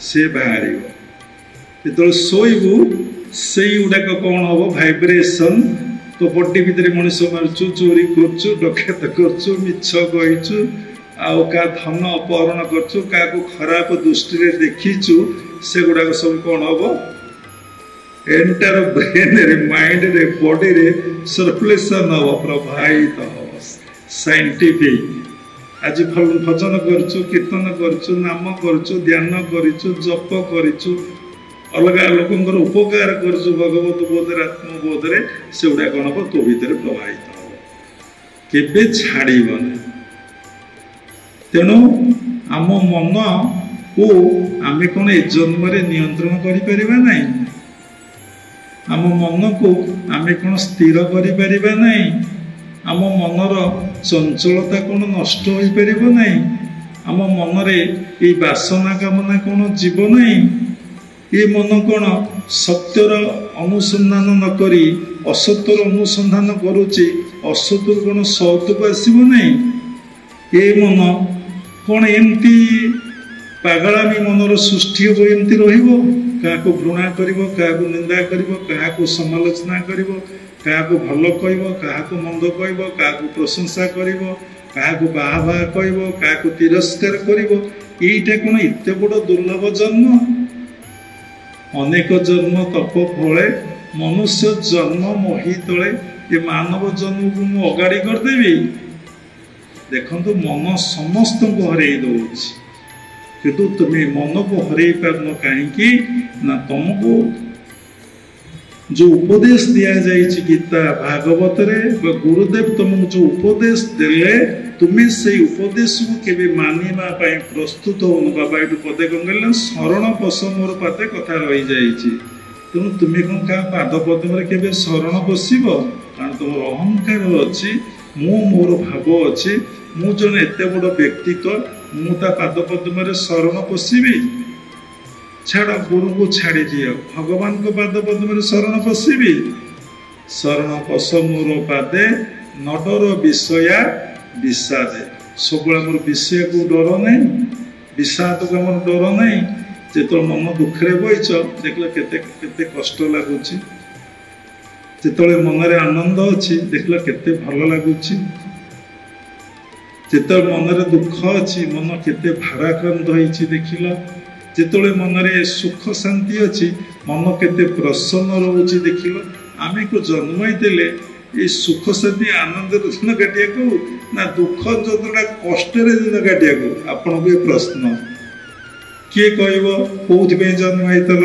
से बाहर जो शोबू से गुड़ाक कौन हम भाइब्रेशन तो बॉडी भितर मनीष मारुचु चोरी करचु डकैत करचु मिछ कहीचु आउ का धन अपहरण करचु का खराब दृष्टि देखीचु से गुड़ाक सब कौन हम एंटायर ब्रेन रे माइंड रे बॉडी रे सर्कुलेशन हम प्रभावित हम साइंटिफिक आज भजन करचु कीर्तन करचु नाम करचु ध्यान करचु जप करचु अलग लोकंर उपकार करचु भगवत बोधरे आत्मबोधरे से गुड़ा कौन हम तो भितर प्रभावित हम केबे छाड़बन तेणु आम मन को आम कौन ए जन्म नियंत्रण करिपरिबा नहीं आम मन को आम कौन स्थिर करिपरिबा नहीं आम मनर चंचलता कौन नष्ट हो पार ना आम मनरे ये बासना कामना कौन जीव ना ये मन कौन सत्यर अनुसंधान नक असतर अनुसंधान करुच्ची असतर कौन सतक आसब ना ये मन कौन एमती पागलामी मनर सृष्टि हम एमती रहा घृणा कर निंदा कर समालोचना कर क्या भल कह मंद कह प्रशंसा कर बाहा बाहा कह तिरस्कार करा कौन एत बड़ दुर्लभ जन्म अनेक जन्म तप फले मनुष्य जन्म मही तले ये मानव जन्म को मु अगाड़ी करदेवी देखु मन समस्त को हर दौर किंतु तुम्हें मन को हर पारन कहीं ना तुमको जो उपदेश दिया जाइए गीता भागवत रे गुरुदेव तुमको जो उपदेश देले तुम्हें से उपदेश को केबे मानिबा पई प्रस्तुत हो बाबा ये पदे कौन कहले शरण पश मोर पाते कथा रही जाइए तेणु तुम्हें कौन क्या पाद पद्म केबे शरण पशिब कारण तुम अहंकार अच्छी मु मोर भाव अच्छी मु जन एत बड़ व्यक्तित्व मुता पाद पद्म शरण पशिबी छाड़ गुरु को छाड़ी दियो भगवान को पाद पद्म शरण पशिबी शरण पश मोर पादे नडर विषया विषादे सब मोर विषय को डर नहीं विषाद को आम डर नहीं जो मन दुखे बहीच देख केते कष्ट लगुच जो मन रे आनंद अच्छी देख केते भल लगुच जो मन रे दुख अच्छी मन केते भाराक्रांत होइछि देखिल जिते मन रे सुख शांति अच्छी मन केते प्रसन्न रोचे देखिल आम को जन्म देले ये सुख शांति आनंद दिन काटिया को ना दुख जतटा कष्ट दिन काटिया को आपन को प्रश्न किए कहब कौन जन्म होइतल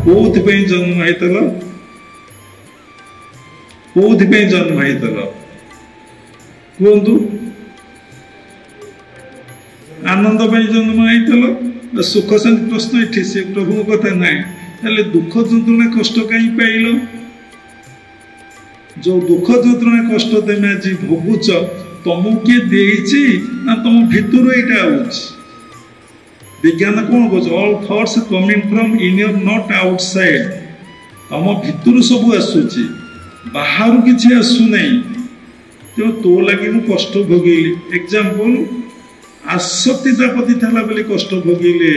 कौन जन्म होइतल कौन जन्म होइतल कहतु आनंद जन्म होइतल सुख शांति प्रश्न ये से प्रभु कथा ना दुख जंत्रणा कष्ट कहीं पाइल जो दुख जंत्रणा कष्ट तुम आज भोगुच तुमको किए देछि ना तुम भितर यहाँ विज्ञान कौन कह all thoughts coming from inner not outside तुम भितर सब आसूची बाहर किसी आसुना तेणु तो लगे मु कष्ट भोगेली एग्जांपल आसक्ति प्रति था बोली कष्ट भोगिले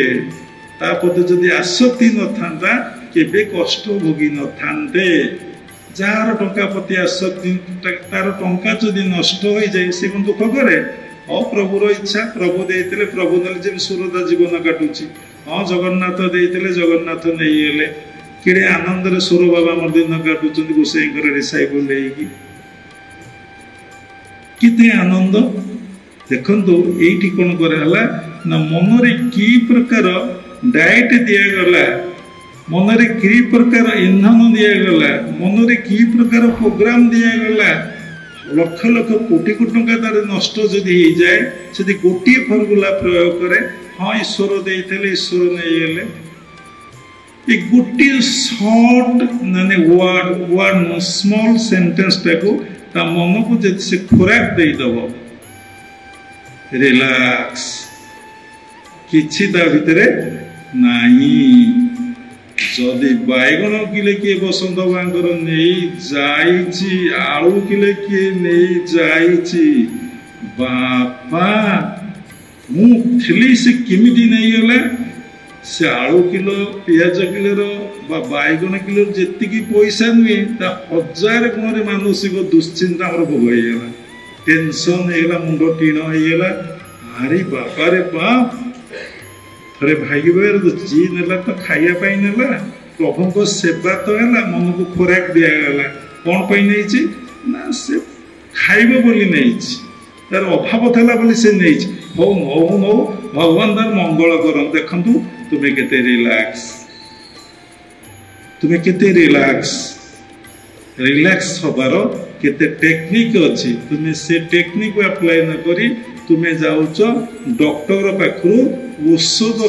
तापते जदि आसक्ति न था केबे कष्ट भोगी न थांते जार टंका प्रति आसक्ति तार टंका जदि नष्ट हो जाए से कौन दुख करे प्रभुर इच्छा प्रभु देते प्रभु ने जब सुरदा जीवन काटुची हाँ जगन्नाथ देते जगन्नाथ नहीं गले कि आनंद सुर बाबा मोर दिन काटुंट गोसाई रिसाइबल किते आनंद देखो ये कौन कराला ना मनरे की प्रकार डाइट दिगला मनरे की प्रकार इंधन दिगला मनरे की प्रकार प्रोग्राम दिगला लक्ष लक्ष कोटी कोटी टंका तार नष्ट जदि हो जाए से गोटे फर्मुला प्रयोग करे हाँ ईश्वर देते ईश्वर नहीं गले ये गोटे सर्ट माने वर्ड स्मॉल सेंटेंस टाको ता मन को जब से खुराक देदब रिलैक्स किछि ता भितरे नाही जदि बैगण किले किए बसंत बांकर नहीं जाइछि आलू किले किए नहीं जाइछि बापा मु थिली से किमिति नहीं गला से आलू किलो पियाज किलो बैगण किलो जी पैसा नुहे 1000 गुण मानसिक दुश्चिंता भोग होगा टेंशन होगा मुंड टीण होगा अरे बापा रे बाप थे भाग्य जी नेला तो खाइबा नेला प्रभु को सेवा तो है मन को खोराक दिगला कौन पर नहीं ना से खाइब बोली नहीं तार अभाव था से नहीं हौ नौ नौ भगवान तार मंगल कर देखु तुम्हें केते रिलैक्स हबार केते टेक्निक अच्छी तुम्हें से टेक्निक अप्लाई न करी तुम्हें जाऊच डॉक्टर पाखु औषध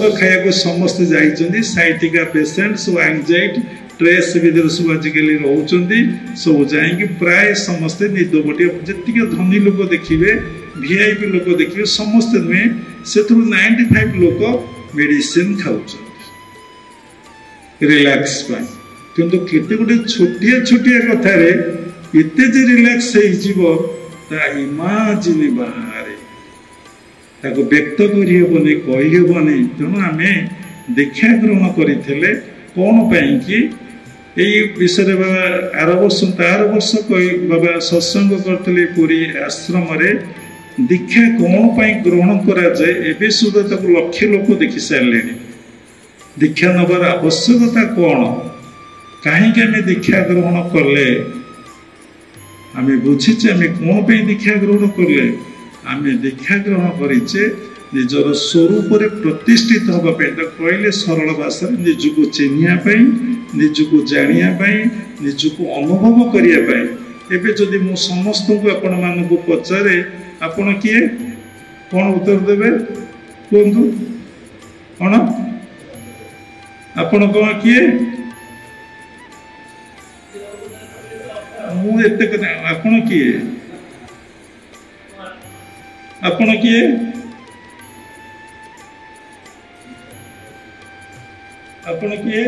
खाया समस्त जाइछन्ति साइटिका पेशेंट सब एंजाइटी स्ट्रेस भीतर सब आजिकल रोचंती सब जाइए प्राय समस्ते निद बटिया जी धनी लोक देखिए वीआईपी लोक देखिए समस्ते नुहे से 95 लोक मेडिसिन खाऊँ रिलैक्स किंतु केते गोटे छोटिया छोटिया कथार एत रिलैक्स इमाजिन बाहर ताको व्यक्त करहबनी कहीहबनी तेणु आम दीक्षा ग्रहण करते कौन कि यही विषय बाबा आर वर्ष तार वर्ष बाबा सत्संग करते पूरी आश्रम दीक्षा कौन ग्रहण कराए एवं सुधा ताको लक्ष लोक देखी सारे दीक्षा नबार आवश्यकता कौन कहीं दीक्षा ग्रहण कले आम बुझीचे आम कौन दीक्षा ग्रहण कले आम दीक्षा ग्रहण करें निजर स्वरूप प्रतिष्ठित होगापी कहले सरल भाषा निजक चिन्हापी निजक जानापी निजक अनुभव करने एवं जदि मु समस्त को आपण मानक पचारे आपण किए कौन उत्तर देवे कहतु कौन आपण कौन किए मुझे आपण किए आपण किए आपण किए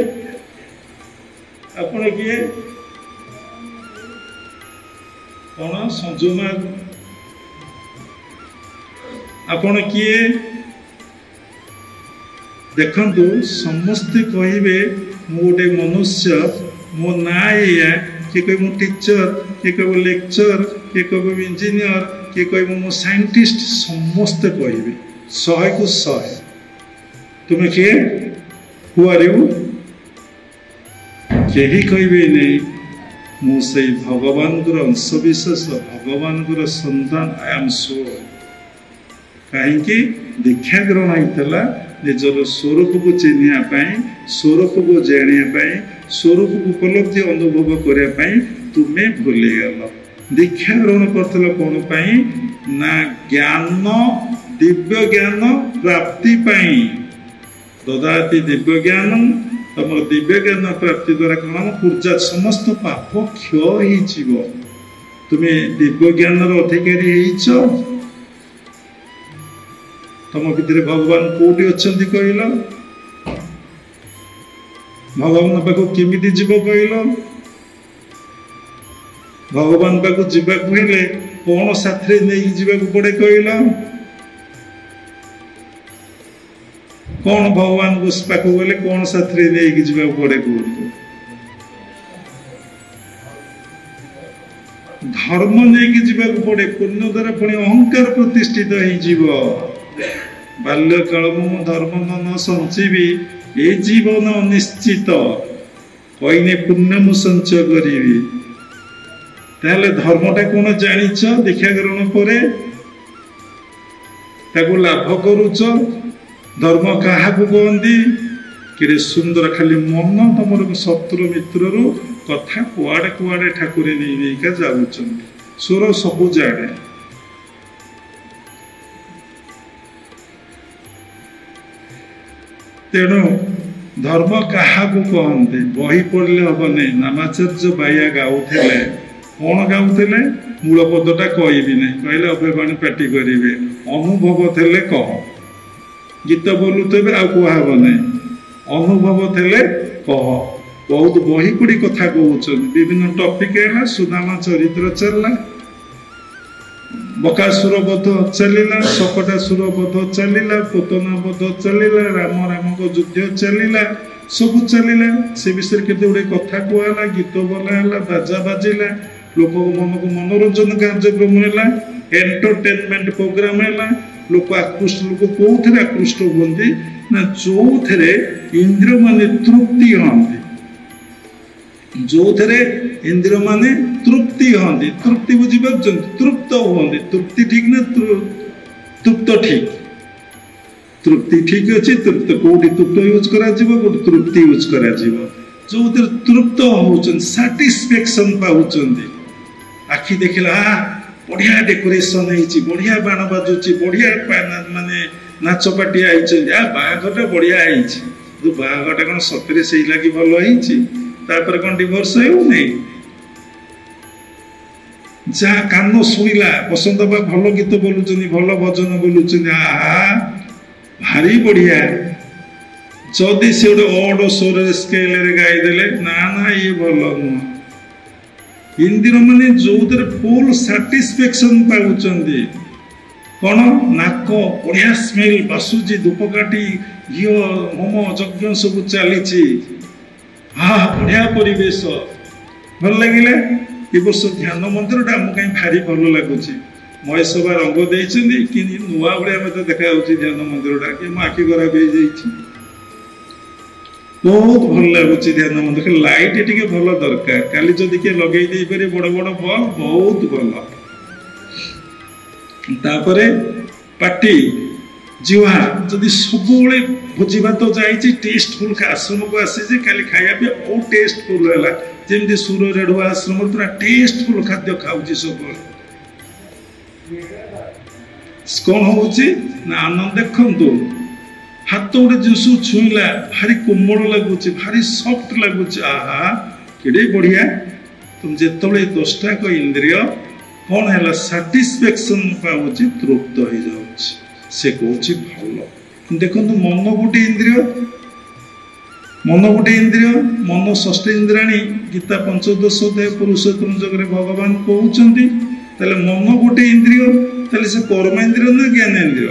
आपण किए कौन संजुमा आपण किए देखंतु समस्ते कहिबे मु गोटे मनुष्य मो ना या किए कह मु टीचर किए कह लेक्चर किए कह इंजीनियर किए कह मो साइंटिस्ट समस्ते कहिबे 100 को 100 तुम्हें किए हु आर यू कही कहे नहीं मुझे भगवान अंशविशेष भगवान संतान आई एम श्योर कहीं दीक्षा ग्रहण होता निजर स्वरूप को चिन्हापी स्वरूप को जानापी स्वरूप को उपलब्धि अनुभव करने तुम्हें भूलीगल दीक्षा ग्रहण कर कौन ना ज्ञान दिव्य ज्ञान प्राप्ति ददाति दिव्य ज्ञान तुम दिव्य ज्ञान प्राप्ति द्वारा कौन ऊर्जा समस्त पाप क्षय तुम्हें दिव्य ज्ञान अधिकारी तुम भीतर भगवान कौटी अच्छा कहल भगवान पाक केमी जीव कहल भगवान पाक जावाक हेले कौन साथी नहीं जावाक पड़े कहल कौन भगवान को पाक गले कौन साथी नहीं जावाक पड़े कहतु धर्म नहीं जावाक पड़े पुण्य द्वारा पुणी अहंकार प्रतिष्ठित हो बाल्य काल मु धर्म न संचीबी ये जीवन अनिश्चित कहीने पुण्य मु संचय करी धर्मटा कौन जानिच दीक्षा ग्रहण पर लाभ करुच धर्म क्या कहती कि सुंदर खाली मन तुम शत्रु मित्र कथा कुआड़े कुआड़े ठाकुर नहीं जाऊँ स्वर सबू जाने तेणु धर्म क्या कहते बही पढ़ले हम नहीं नामाचार्य बाया गाँले कौन गाँले मूल पदटा कहबी नहीं कहले अभयवाणी पार्टी करेंगे अनुभव थे कह गीत बोलुथे आ कहब ना अनुभव थे कह बहुत बही कुड़ी कथा कहते विभिन्न टॉपिक है सुदामा चरित्र चलला बकासुर बध चलला शकटासुर बध चलला पोतना बध चलला राम राम को युद्ध चलला सब चलला से विषय केते गुडे कथा कहला गीत बोला बाजा बाजिला लोक मन को मनोरंजन कार्यक्रम है एंटरटेनमेंट प्रोग्राम है लोक आकृष्ट लोक कौन आकृष्ट हमें ना जो थे इंद्रिय माने तृप्ति हमें जो थे इंद्रिय माने तृप्ति हमें तृप्ति बुझीपार तृप्त हमें तृप्ति ठीक ना तृप्त ठीक तृप्ति ठीक अच्छे तृप्त कौटी तृप्त यूज करा तृप्ति यूज करा जो तृप्त हो साटिस्फेक्शन पाँच आखि देखला बढ़िया डेकोरेशन है बढ़िया बाण बाजुची बढ़िया माने नाच पार्टी आई बाहाघर बढ़िया है बाहाघर कौन सतरे से लगी भल होपर कौन डिवोर्स हो जहाँ कान शुणिला बसंत बा भल गीत बोलुचंदी भल भजन बोलुचंदी आहा भारी बढ़िया जदि से गोटे अड स्वर स्केल गाईदे ना ना ये भल नुह इंद्रिय माने जो फुल साटिस्फेक्शन पाउचंदी कौन नाक बढ़िया स्मेल बासुची धूपकाठी घी होम यज्ञ सब चली हाँ बढ़िया परिवेश भल लगे ये वर्ष ध्यान मंदिर आम कहीं भारी भल लगुच महेशवा रंग देती कि नुआ भाया मत देखा ध्यान मंदिर कि मो आखि खराब हो जाए बहुत भल लगुच ध्यान मंदिर लाइट टी भल दरकार काली जदि किए लगे दे पारे बड़ बड़ बल बहुत भल तापर पार्टी जीवा जदि सब भोजी भात जाइए टेस्टफुल आश्रम को आसी खाली खाया बहुत टेस्टफुल है जमी सुर रेढ़ुआ आश्रम पूरा टेस्टफुल खाद्य खाऊँ सब कौन हो आनंद देखु हाथ गोटे जिस छुईला भारी कोमल लगुच भारी सफ्ट लगुच आहा केड़े बढ़िया तुम जिते 10टा इंद्रिय कौन है साटिस्फेक्शन पाँच तृप्त हो जाऊँ से कौच भल देखो मन गोटे इंद्रिय मन षष्ठ इंद्राणी गीता पंचदश अध्याय पुरुषोत्तम जगह भगवान कहते मन गोटे इंद्रिय से कर्म इंद्रिय ना ज्ञान इंद्रिय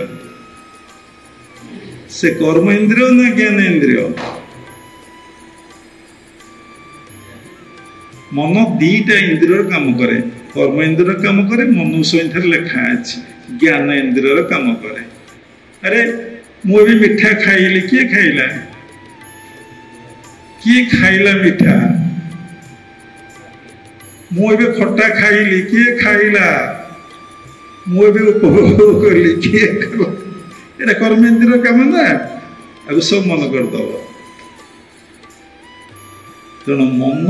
से कर्म इंद्रिय ना ज्ञान इंद्रिय मन दीटा इंद्रिय काम करे कर्म इंद्रिय काम करे मन सहित लिखा है ज्ञान इंद्रिय काम करे अरे मुझे मिठा खाइली किए खाइला मीठा मुझे खट्टा खाइली किए खाइला मुझे उपभोग कली किए ये कर्म इंद्रिय काम ना अब सब मन करदब तेणु मन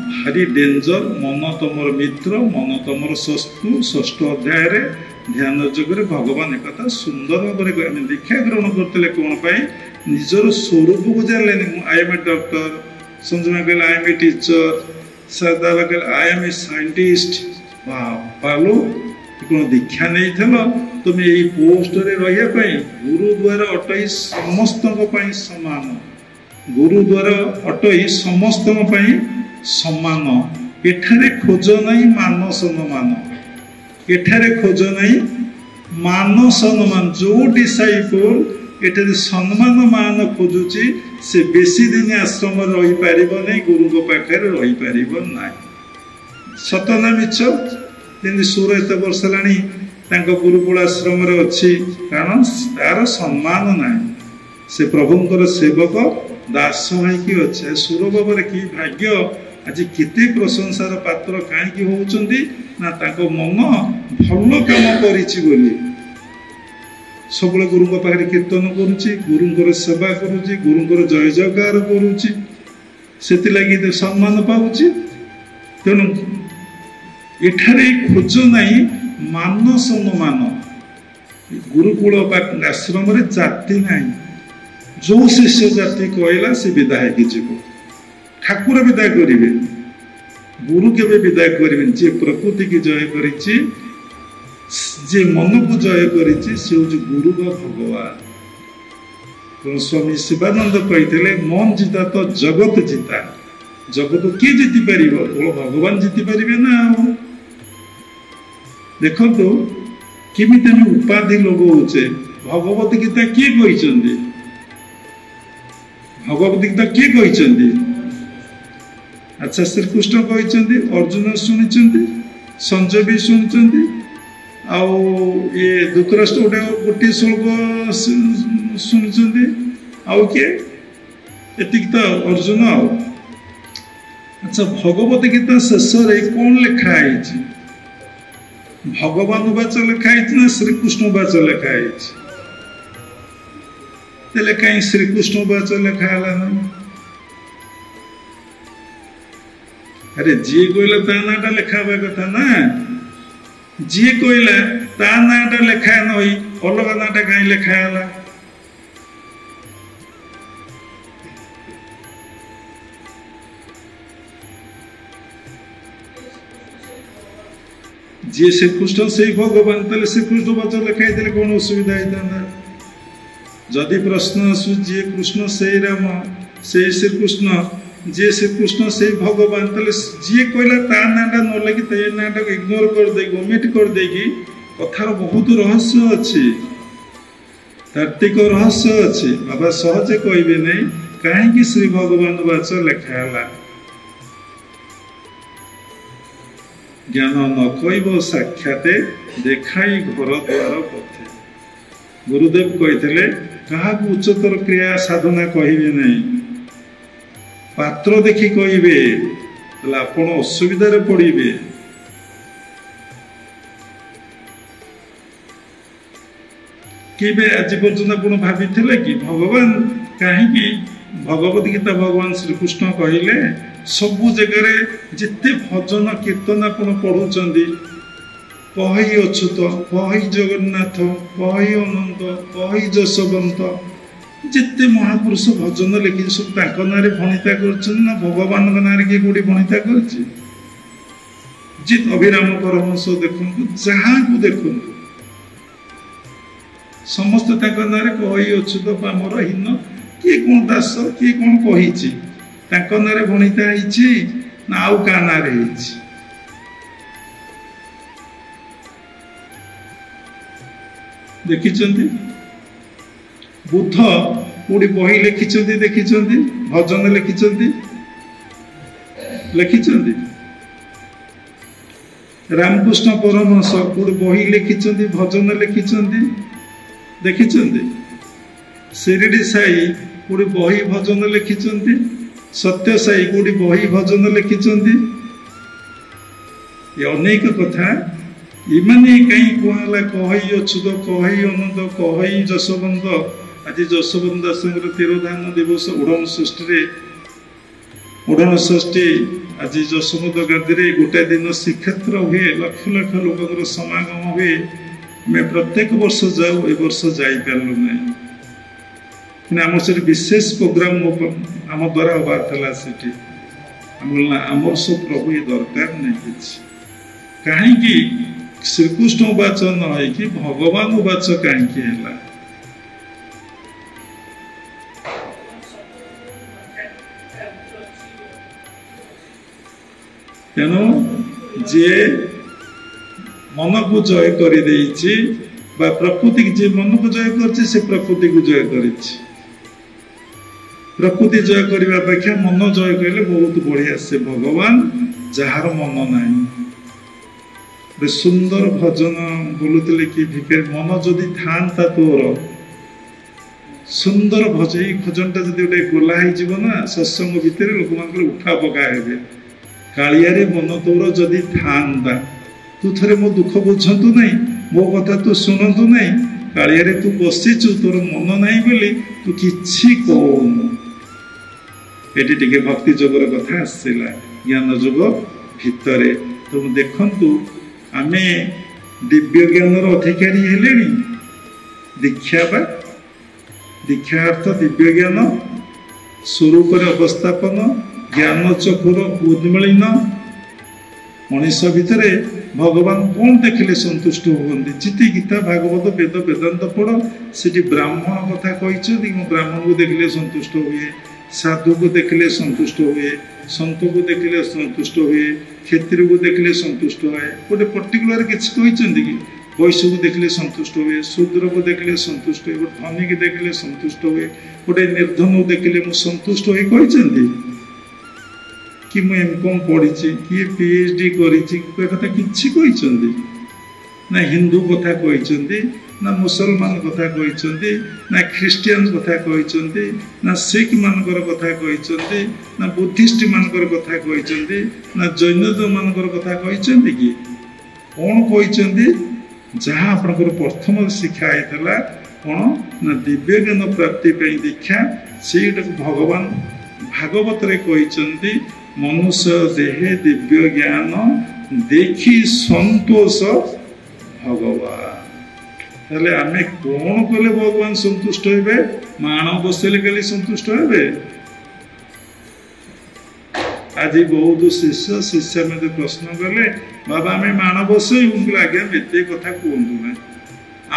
भारी डेंजर मन तुम मित्र मन तुम शत्रु 6ठ अध्याय ध्यान जगह भगवान एक सुंदर भाव में दीक्षा ग्रहण करते कौन निजर स्वरूप को जानले I am a doctor Sanjana कहले आई एम ए टीचर सरदार कहले आई एम ए साइंटिस्ट बालू कौन दीक्षा नहीं तुम्हें यही पोस्ट रे रही गुरुद्वार अटई समस्त समान गुरुद्वार अटई समस्त समान एठारे खोज नहीं मानस मान एठारे खोज नहीं मानस मान जो डिसाइपल एठारे सम्मान मान खोजुची से बेसी दिन आश्रम रही पार नहीं गुरु पाखे रही पार ना सतना मिछ जमी सुर एत वर्ष है गुरुकुल आश्रम अच्छी कारण तार सम्मान ना से प्रभुंर सेवक दास होगी अच्छे सुर बाबा कि भाग्य आज केते प्रशंसार पात्र कहीं होती ना मन भल कम कर सब गुरु पाखे कीर्तन करुच्ची गुरुंर सेवा करुच्ची गुरुंर जय जयकार करुच्ची से लगी सम्मान पाऊँच तेणु एठारे खोज नहीं मानस मान गुरुकुल आश्रम जाति ना जो शिष्य जाति कहला से विदाय जीव ठाकुर विदाय करेंगे गुरु के विदाय करेंगे जे प्रकृति की जय करी जे मन को जय करी गुरु व भगवान स्वामी शिवानंद कहते मन जीता तो जगत जीता। जगत किए जीति पार केवल भगवान जीति पारे ना। देखो केमी उपाधि लगौचे भगवत गीता किए कहते भगवत गीता किए कहते अच्छा श्रीकृष्ण कहते अर्जुन शुणी संजय भी शुणी ये धृतराष्ट्र गोटे श्लोक शुणी आउ किए एतिक तो अर्जुन आ। अच्छा भगवत गीता शेष कौन लिखाई भगवान वाच लिखाई ना श्रीकृष्ण वाच लिखाई कहीं श्रीकृष्ण वाच लिखाला ना। अरे जी कहला ता नाटा लिखावा कथा ना जी कहला ता नाटा लिखा नई अलग नाटा कहीं लिखाला। जी श्रीकृष्ण से भगवान तेल श्रीकृष्ण वाच लिखाई देले कौन असुविधा होता। जदि प्रश्न आसु जी कृष्ण से राम से श्रीकृष्ण जी श्रीकृष्ण से भगवान तेल जी कहला ता नाटा न लगी ते नाटा इग्नोर कर दे ओमिट कर देगी कथार बहुत रहस्य अच्छी तार्किक रहस्य अच्छी बाबा सहजे कहबे नहीं कहीं श्री भगवान वाच लिखाला। ज्ञान न कहब साक्षाते देखाई घर द्वार पथे। गुरुदेव कहते क्या उच्चतर क्रिया साधना कहबे नहीं पात्र देखी कहबे आपण असुविधार पड़े। केबे आज पर्यंत आप भाभी कि भगवान कहीं भगवत गीता भगवान श्रीकृष्ण कहले सबु जगह जिते भजन कीर्तन आप पढ़ुंट कही अच्युत कही जगन्नाथ कही अनंत कही जशवंत जिते महापुरुष भजन लिखि सब ना भणिता कर भगवान ना किए कौटी भणिता कर जित अभिराम परमहंस देखु जहाँ को देखु समस्त ना कही अच्युत पामर हीन किए कौन दास किए कौन कही ना भणिता ना आउ क्या ना देखी बुद्ध कौटी बही लिखिं देखी भजन लिखिं रामकृष्ण परमहंस कौटी बही लिखिं भजन लिखिं देखी शिरडी साई कौटी बही भजन लिखिं सत्य साई कौटी बही भजन लिखिं अनेक कथा इमाने कहीं कहला कही अच्युत कही अनंत कही जशवंत। आज जशवंत दास तिरोधान दिवस उड़न षष्ठी आज जशवंत गादी गोटे दिन श्रीक्षेत्र हुए लक्ष लक्ष लोक समागम हुए मैं प्रत्येक वर्ष जाऊ ए वर्ष जापारू ना आम से विशेष प्रोग्राम आम द्वारा हबार था से आम सब प्रभु ये दरकार नहीं कहीं श्रीकृष्ण वाच न कि भगवान वाच कहीं तेणु जे मन को जय कर प्रकृति जी मन को जय कर प्रकृति को जय कर प्रकृति जय करने अपेक्षा मन जय कले बहुत बढ़िया से भगवान जार मन नहीं सुंदर भजन बोलुले कि भिखारी मन जदि था तोर सुंदर भजन टा जब गोटे गोला ना सत्संग भितर लोक मान उठा पका हे कालिया मन तोर जदि था तू थे मो दुख बुझंतु नहीं मो कथा तू शुणु नहीं कालिया तू बसीचु तोर मन नहीं बोली तू किछि कहूनु ये टिके भक्ति जोगर कथा आसला ज्ञान जोग भितर तो देखु आमे दिव्य ज्ञान अधिकारी हेले दीक्षा बा दीक्षा अर्थ दिव्य ज्ञान स्वरूप अवस्थापन ज्ञान चक्षुर उन्मीलन मनीष भितर भगवान कौन देखिले संतुष्ट होती जिते गीता भागवत वेद वेदांत पढ़ से ब्राह्मण कथा कही ब्राह्मण को देखिले संतुष्ट हुए, साधु को देखिले संतुष्ट हुए, संत को देखिले संतुष्ट हुए, क्षत्रिय को देखिले संतुष्ट हुए। गोटे पर्टिकुलर किसी कि वैश्य को देखिले संतुष्ट हुए, शूद्र को देखिले संतुष्ट हुए, गोटे धनी की देखिले संतुष्ट हुए, गोटे निर्धन को देखिले मुझे संतुष्ट हुए कहते कि मुझे एमकम पढ़ी किए पीएचडी कथा कि ना हिंदू कथा कहते ना मुसलमान कथा कहते ना ख्रीस्टियन कथा कहते ना सिख मानकर कथा कहते ना बुद्धिस्ट मानकर कथा कहते ना जैन मानकर कथा कहते कि कौन कहते जहाँ आपंकर प्रथम शिक्षा होता कौन ना दिव्य ज्ञान प्राप्ति दीक्षा से भगवान भागवत कहते मनुष्य देहे दिव्य ज्ञान देखी संतोष भगवान। ताले आमे कौन कले भगवान संतुष्ट हेबे? माण बसले कले संतुष्ट हेबे? आज बहुत शिष्य शिष्य मत प्रश्न कले बाबा आमे माण बसई आज्ञा एते कथा कहतु ना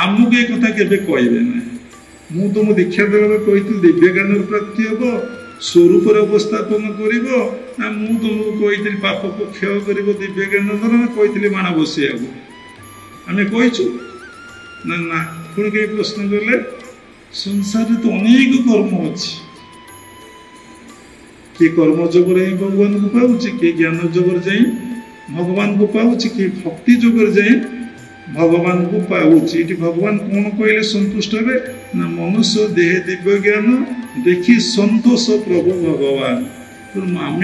आमको ये कथा केबे कहबे ना मु तुम दीक्षा देवा कही दिव्य ज्ञान प्राप्ति हम स्वरूप अवस्थापन कर ना मु तुमको कही पाप को क्षय कर दिव्य ज्ञान द्वारा कही माण बसैया आम कहीचु ना ना पुणी कहीं प्रश्न कले संसार तो अनेक कर्म अच्छी किए कर्म जोगर ही भगवान को पाऊँ किए ज्ञान जोगर जाई भगवान को पाऊँ किए भक्ति जोगर जाई भगवान को पाऊँ। ये भगवान कौन कहले संतुष्ट हे ना मनुष्य देह दिव्य ज्ञान देखी संतोष प्रभु भगवान। तो आम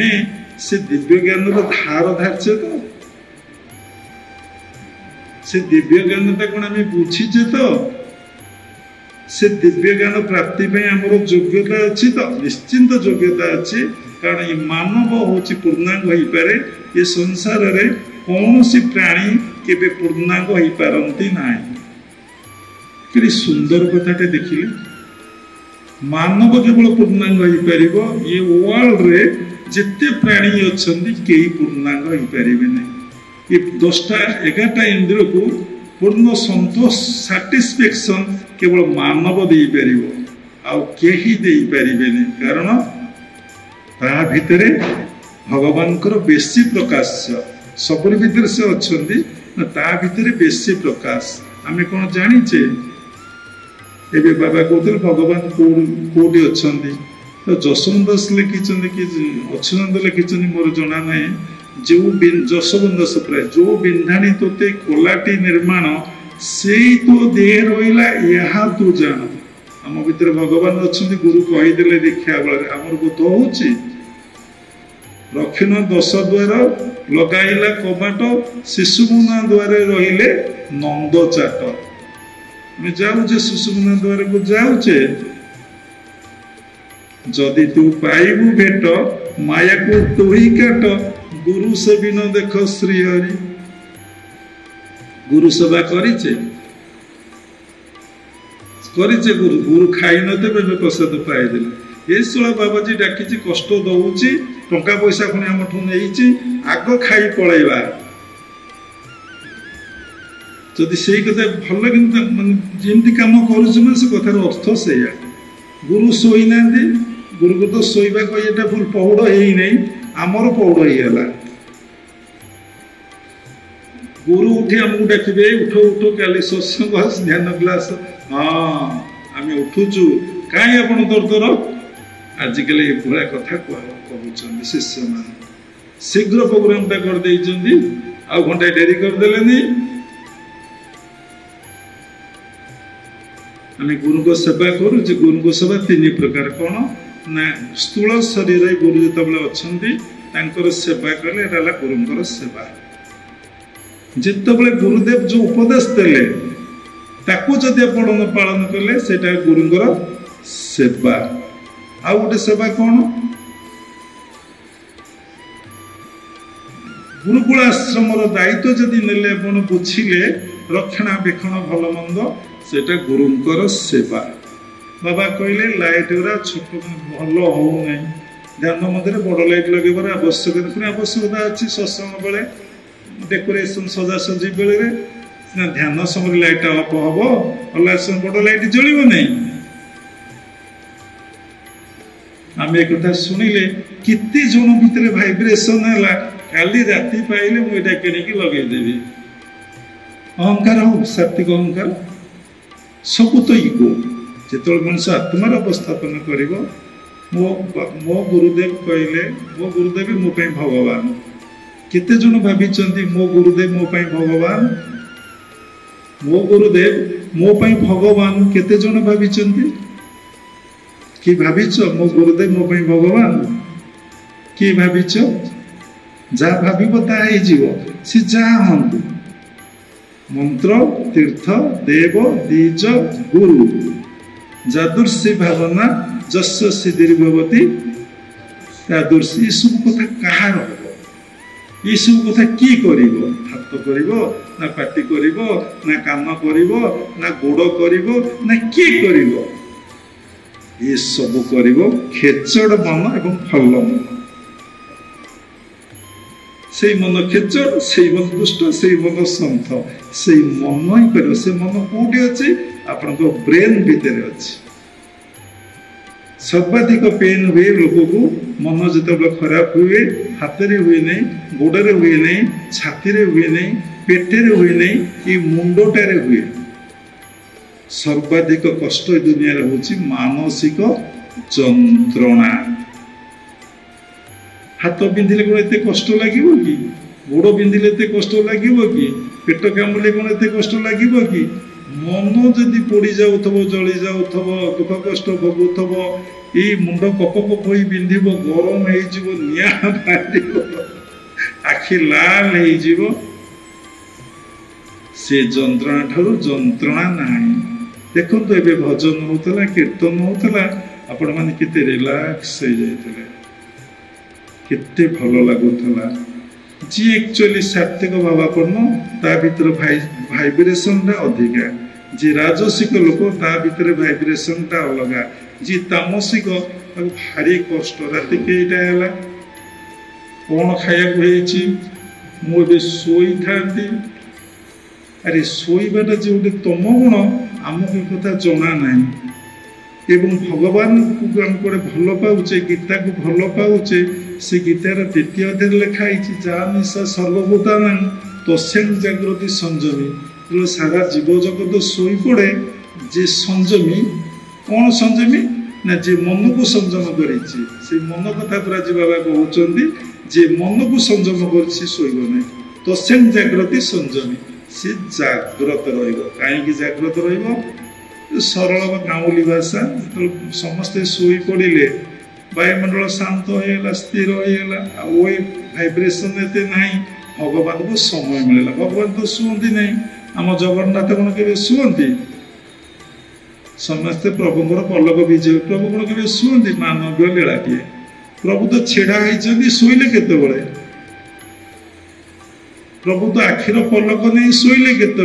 से दिव्य ज्ञान धार धारचे तो से दिव्य ज्ञानता कौन आम बुझीचे तो से दिव्य ज्ञान प्राप्ति आमर योग्यता अच्छी तो निश्चिंत योग्यता अच्छी कारण ये मानव हूँ पूर्णांग हो पारे ये संसार रे कौन सी प्राणी केबे पूर्णांग हो पारती ना कि सुंदर कथाटे देखिले मानव केवल पूर्णांग हो पार ये वर्ल्ड रे जिते प्राणी अच्छा कई पूर्णांग हो पारे नहीं ये 10टा 11टा इंद्रिय को पूर्ण संतोष सैटिस्फैक्शन केवल मानव दे पार आउ कहीं दे पारे नहीं कारण ता भितर भगवान बेसी प्रकाश सब भीतर से अच्छा ता भितर बेसी प्रकाश आम कौन जाचे एबे बाबा कहते भगवान कौटी अच्छा तो जसवंत दास लिखिं कि अच्युतानंद लिखिं मोर जना ना जो जसवंत दास प्राय जो बिंधाणी तोते कोलाटी निर्माण से तो देह रहा यहाँ तू जान आम भीतर भगवान अच्छा गुरु कहीदे दीक्षा बेल आमर बोध हो रक्षण 10 द्वार लगाइला कबाट शिशुमुना द्वार रहिले नंद चाट मैं जाऊे शिशुमुना द्वार को जाऊे जदि तू पाइबू भेट माया को तोही काट गुरु से बिन देख श्रीहरि गुरु सेवा करिचे गुरु गुरु खाई नथे प्रसाद पाइदेले ये शोला बाबाजी डाकी कष्ट दौची टंका पैसा पुणी आमठू नहीं आग खाई पलैबा जदि से कथा भल जमी कम कर कथार अर्थ से गुरु शोई ना गुरु को तो शोवा कहीटा भूल पौड़ है नहीं आमर पौड़ होगा गुरु उठी आमको डाकबे उठ उठ काली सत्संग ध्यान क्लास हाँ आम उठुचु कहीं आप दरदर आजिकल ये भाया कथा कहते शिष्य मान शीघ्र प्रोग्रामटा करदे आ घंटा डेरी करदे आम गुरु को सेवा करूँ गुरु को सेवा 3 प्रकार कौन ना स्थूल शरीर गुरु जो अच्छा सेवा कले गुरुंर सेवा जिते गुरुदेव जो उपदेश देले ताकू जदि आपण पालन कले सेटा गुरुंर सेवा आ गोटे सेवा कौन गुरुकुल आश्रम दायित्व जदि नेले आपण बुझिले रक्षणाबेक्षण भल मंद सेटा गुरुंकर सेवा बाबा कहले लाइट गुरा छोट भल हो ध्यान मंदिर बड़ लाइट लगेबार आवश्यकता पुणी आवश्यकता अच्छी सत्संग बेले डेकोरेशन सजासजी बेले सिना ध्यान समय लाइट अफ हम अलग समय बड़ लाइट जलिब नहीं आम एक शुणिले केते जन भितर भाइब्रेशन है काली राति पाइले मुझे किणिकी लगेदेवी अहंकार हो सात्विक अहंकार सब तो इगो जो मनुष्य आत्मार अवस्थापन कर मो गुरुदेव कहले मो गुरुदेव मो भगवान केते जन भाभी मो गुरुदेव मो भगवान मो गुरुदेव मो भगवान केते जन भाभी कि भाविच मो गुरुदेव मो भगवान कि भाविच जहाँ भाव सी जहाँ हूँ मंत्र तीर्थ देव द्विज गुरु जादुर्षी भावना जस्य सिद्धिर्भवती तादृशी ये सब कथा कहार ये सब कथा किए कर हाथ कर ना पाटी कर ना कान कर ना गोड़ कर ना किए कर ये सब कर खेचड़ मन एवं फल मन से मन खेचड़ से मन दुष्ट से मन सन्थ से मन ही कर से मन कौटी अच्छे आपण ब्रेन भितर अच्छे सर्वाधिक पेन हुए लोक को मन जो खराब हुए हाथ में हुए नहीं गोड़े हुए नहीं छाती हुए नहीं पेटे हुए नहीं ये मुंडटारे हुए सर्वाधिक कष्ट दुनिया हूँ मानसिक जंत्रणा हाथ बिंधिले कौन एत कष्ट लगे कि गोड़ बिंधिले एत कष्ट लगे कि पेट कामुले कौन एत कष्ट लगे कि मन जदि पोड़ी जाऊथब जली जाऊथब दुख कष्ट भोगुथब ये मुंड कप कप हो बिंधिब गरम हो निआ बाहर आखि लाल हो से जंत्रणा ठारू जंत्रणा नहीं देखो ए भजन होता कीर्तन होता आपण मैंने केते रिलैक्स हो जाते केते भल लगुला जी एक्चुअली सात्विक भावापन्न ता भीतर भाइब्रेशन टा अधिका जी राजसिक लोक ता भीतर भाइब्रेशन टा अलगा जी तामसिक भारी कष्ट राति कईटा है कौन खाया मुझे शोई था अरे शोबाटा जो गोटे तम गुण आमको कथा जना ना एवं भगवान को आम गोटे भल पाऊे गीता को भल पाऊे से गीतार द्वितीय अध्याय लिखाई जहाँ निशा सर्वभूतानां तस्यां जागृति संजमी जो सारा जीव जगत शोई पड़े जे संजमी कौन संजमी ना जे मन को संयम कर मन कथा पूरा जी बाबा कहते जे मन को संयम कर शोब ना तस्यां जागृति संजमी सी जाग्रत रही जाग्रत सरल गाँवली भाषा जो समस्ते शोई पड़े वायुमंडल शांत होगा स्थिर होगा वो भाइब्रेशन एते ना भगवान को समय मिलला भगवान तो शुंती नहीं आम जगन्नाथ कौन के शुंती समस्ते प्रभुंर पलक विजय प्रभु कौन के शुंती मानवीय लीलाटीए प्रभु तो छेड़ा होती शोले केत प्रभु तो आखिर पलक नहीं शोले केत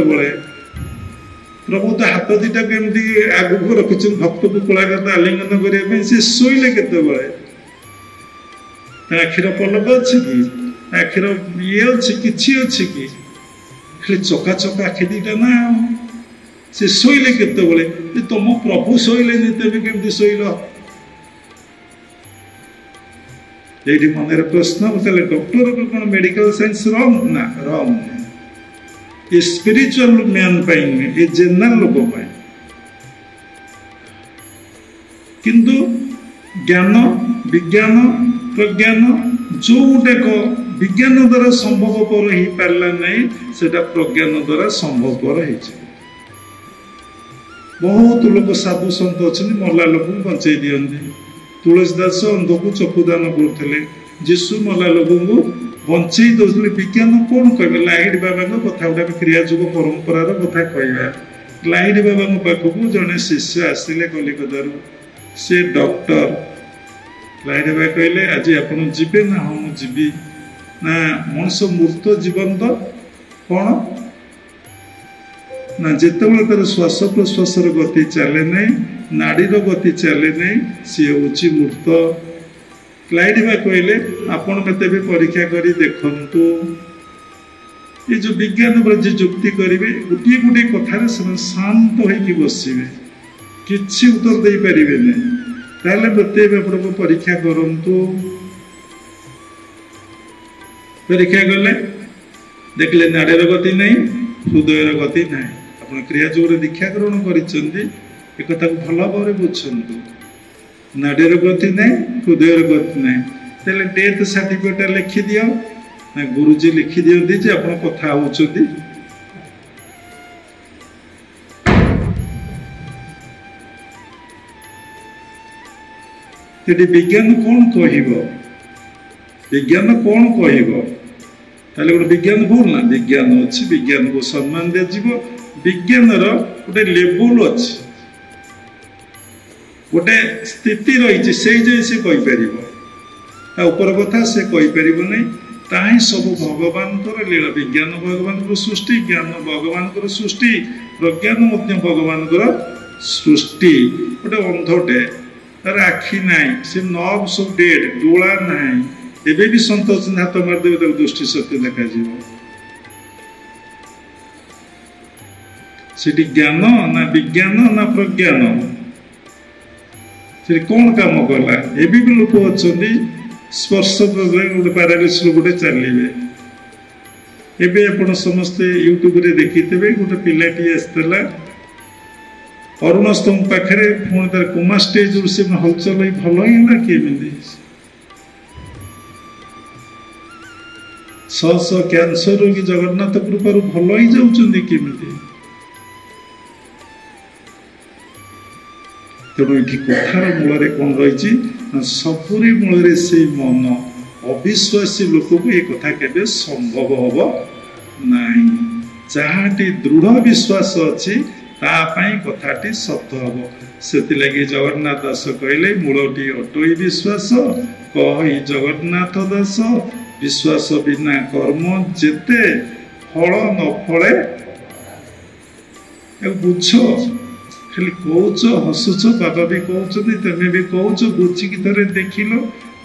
प्रभु तो हाथ दीटा केमती आग को रखी भक्त को कलागत आलिंगन करने से शोले केत आखिर पलक अच्छी कि आखिर ये अच्छी कि अच्छी कि खाली चका चका आखि दीटा ना से शोले केत तुम प्रभु शोले तेज केमती शोल ये मन प्रश्न डॉक्टर को कौन मेडिकल साइंस रंग ना रंग ये स्पिरिचुअल मैन ये जनरल लोक किंतु ज्ञान विज्ञान प्रज्ञान जो गुटेक विज्ञान द्वारा संभवपर हो पारा नहीं सेटा प्रज्ञान द्वारा संभवपर हो बहुत लोग साधु सत अच्छा मला लोक बचे दिखती तुलसीदास अंध को चक्षुदान करते जीशु मला लोक बंचे दौले विज्ञान कौन कह लाइट बाबा कथा गुटा क्रियाजुग परंपरार कथा कह लाइट बाबा पाखक जड़े शिष्य आसिले कलिकतार से डॉक्टर लाइट बाबा कहले आज आप जीवे ना हाँ मुझी ना मनुष मूर्त जीवंत कौन ना जिते तार श्वास प्रश्वास गति चले नहीं नाड़ीर गति चले नहीं सी हूँ मूर्त लाइट बा कहले आपण मत भी परीक्षा करी देखंतु ये जो विज्ञान पर जे जुक्ति करेंगे गोटे गोटे कथार से शांत होकर बसवे किसी उत्तर दे पारे ना प्रत्येक आप परीक्षा करंतु परीक्षा कले देखले नाड़र गति नहीं हृदयर गति ना आप क्रिया जो दीक्षा ग्रहण कर भल भाव बुझु नाड़र गति ना हृदयर गति ना तेल डेथ सर्टिफिकेट लिखि दियो ना गुरुजी लिखि दियंती जे आपण कथा होउछंती तेटी विज्ञान कौन कहब विज्ञान कौन कहब ताले गोटे विज्ञान भूल ना विज्ञान अच्छी विज्ञान को सम्मान दिया विज्ञान गोटे लेवल अच्छी गोटे स्थिति रही से उपर कथा से कहीपर नहीं ताही सब भगवान लीला विज्ञान भगवान सृष्टि ज्ञान भगवान सृष्टि प्रज्ञान भगवान सृष्टि गोटे अंधटे तार आखि ना से नर्व सब डेड डोला ना एबे भी संतोष हाथ मारदेवे तर दृष्टि शक्ति देखा सेठी ज्ञान ना विज्ञान ना प्रज्ञान से कौन काम कला एबे भी लोक अच्छा स्पर्श गोटे पारालिस गोटे चलिए एबे आप समस्ते यूट्यूब रे देखिथे गोटे पिलाटी आसला अरुण स्तंभ पाखे पुणी तार कोमा स्टेज से हलचल भल ही केमी शह कैंसर रोगी जगन्नाथ कृपार भल ही जाऊँगी केमी तेणु ये कथार मूल कौन रही सबुरी मूल से मन अविश्वासी लोक को ये कथा के संभव हम ना जहाँटी दृढ़ विश्वास अच्छी तापाई कथाटी सत्य हम से जगन्नाथ दास कहले मूलटी अटोई विश्वास कही जगन्नाथ दास विश्वास बिना कर्म जेते फल न फले बुझ खाली कौच हसुच बाबा भी कहते तुम्हें भी कौच बुझिकी थे देख लो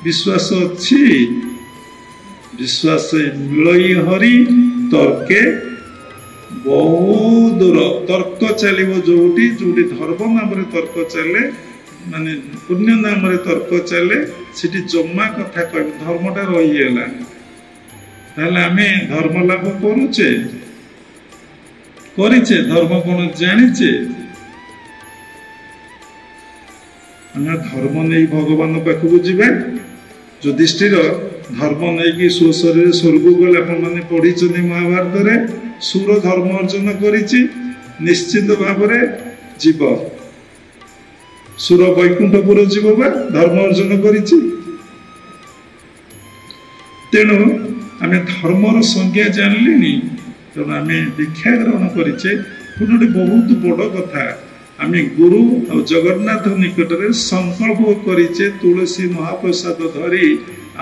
विश्वास अच्छी विश्वास मिलई हरि तर्के बहुत दूर तर्क चलो जोटी जोटी धर्म नाम तर्क चले माने पुण्य नाम तर्क चले सीटी जमा कथा कह धर्मटा रहीगला ताहले आमे धर्म लाभ करुचे करिचे धर्म कौन जानिचे धर्म नहीं भगवान पाखक जीवे युधिष्ठिर धर्म नहीं कि स्वशरीर स्वर्ग गले आपने पढ़ी महाभारत में सुर धर्म अर्जन करिछि निश्चित भाव जीव सुर वैकुंठपुर जीव बा धर्म अर्जन करिछि तेणु आम धर्मर संज्ञा जानली तेणु आम दीक्षा ग्रहण करिचे गोटे बहुत बड़ कथा आम गुरु और जगन्नाथ निकट में संकल्प करिचे तुलसी महाप्रसाद धरी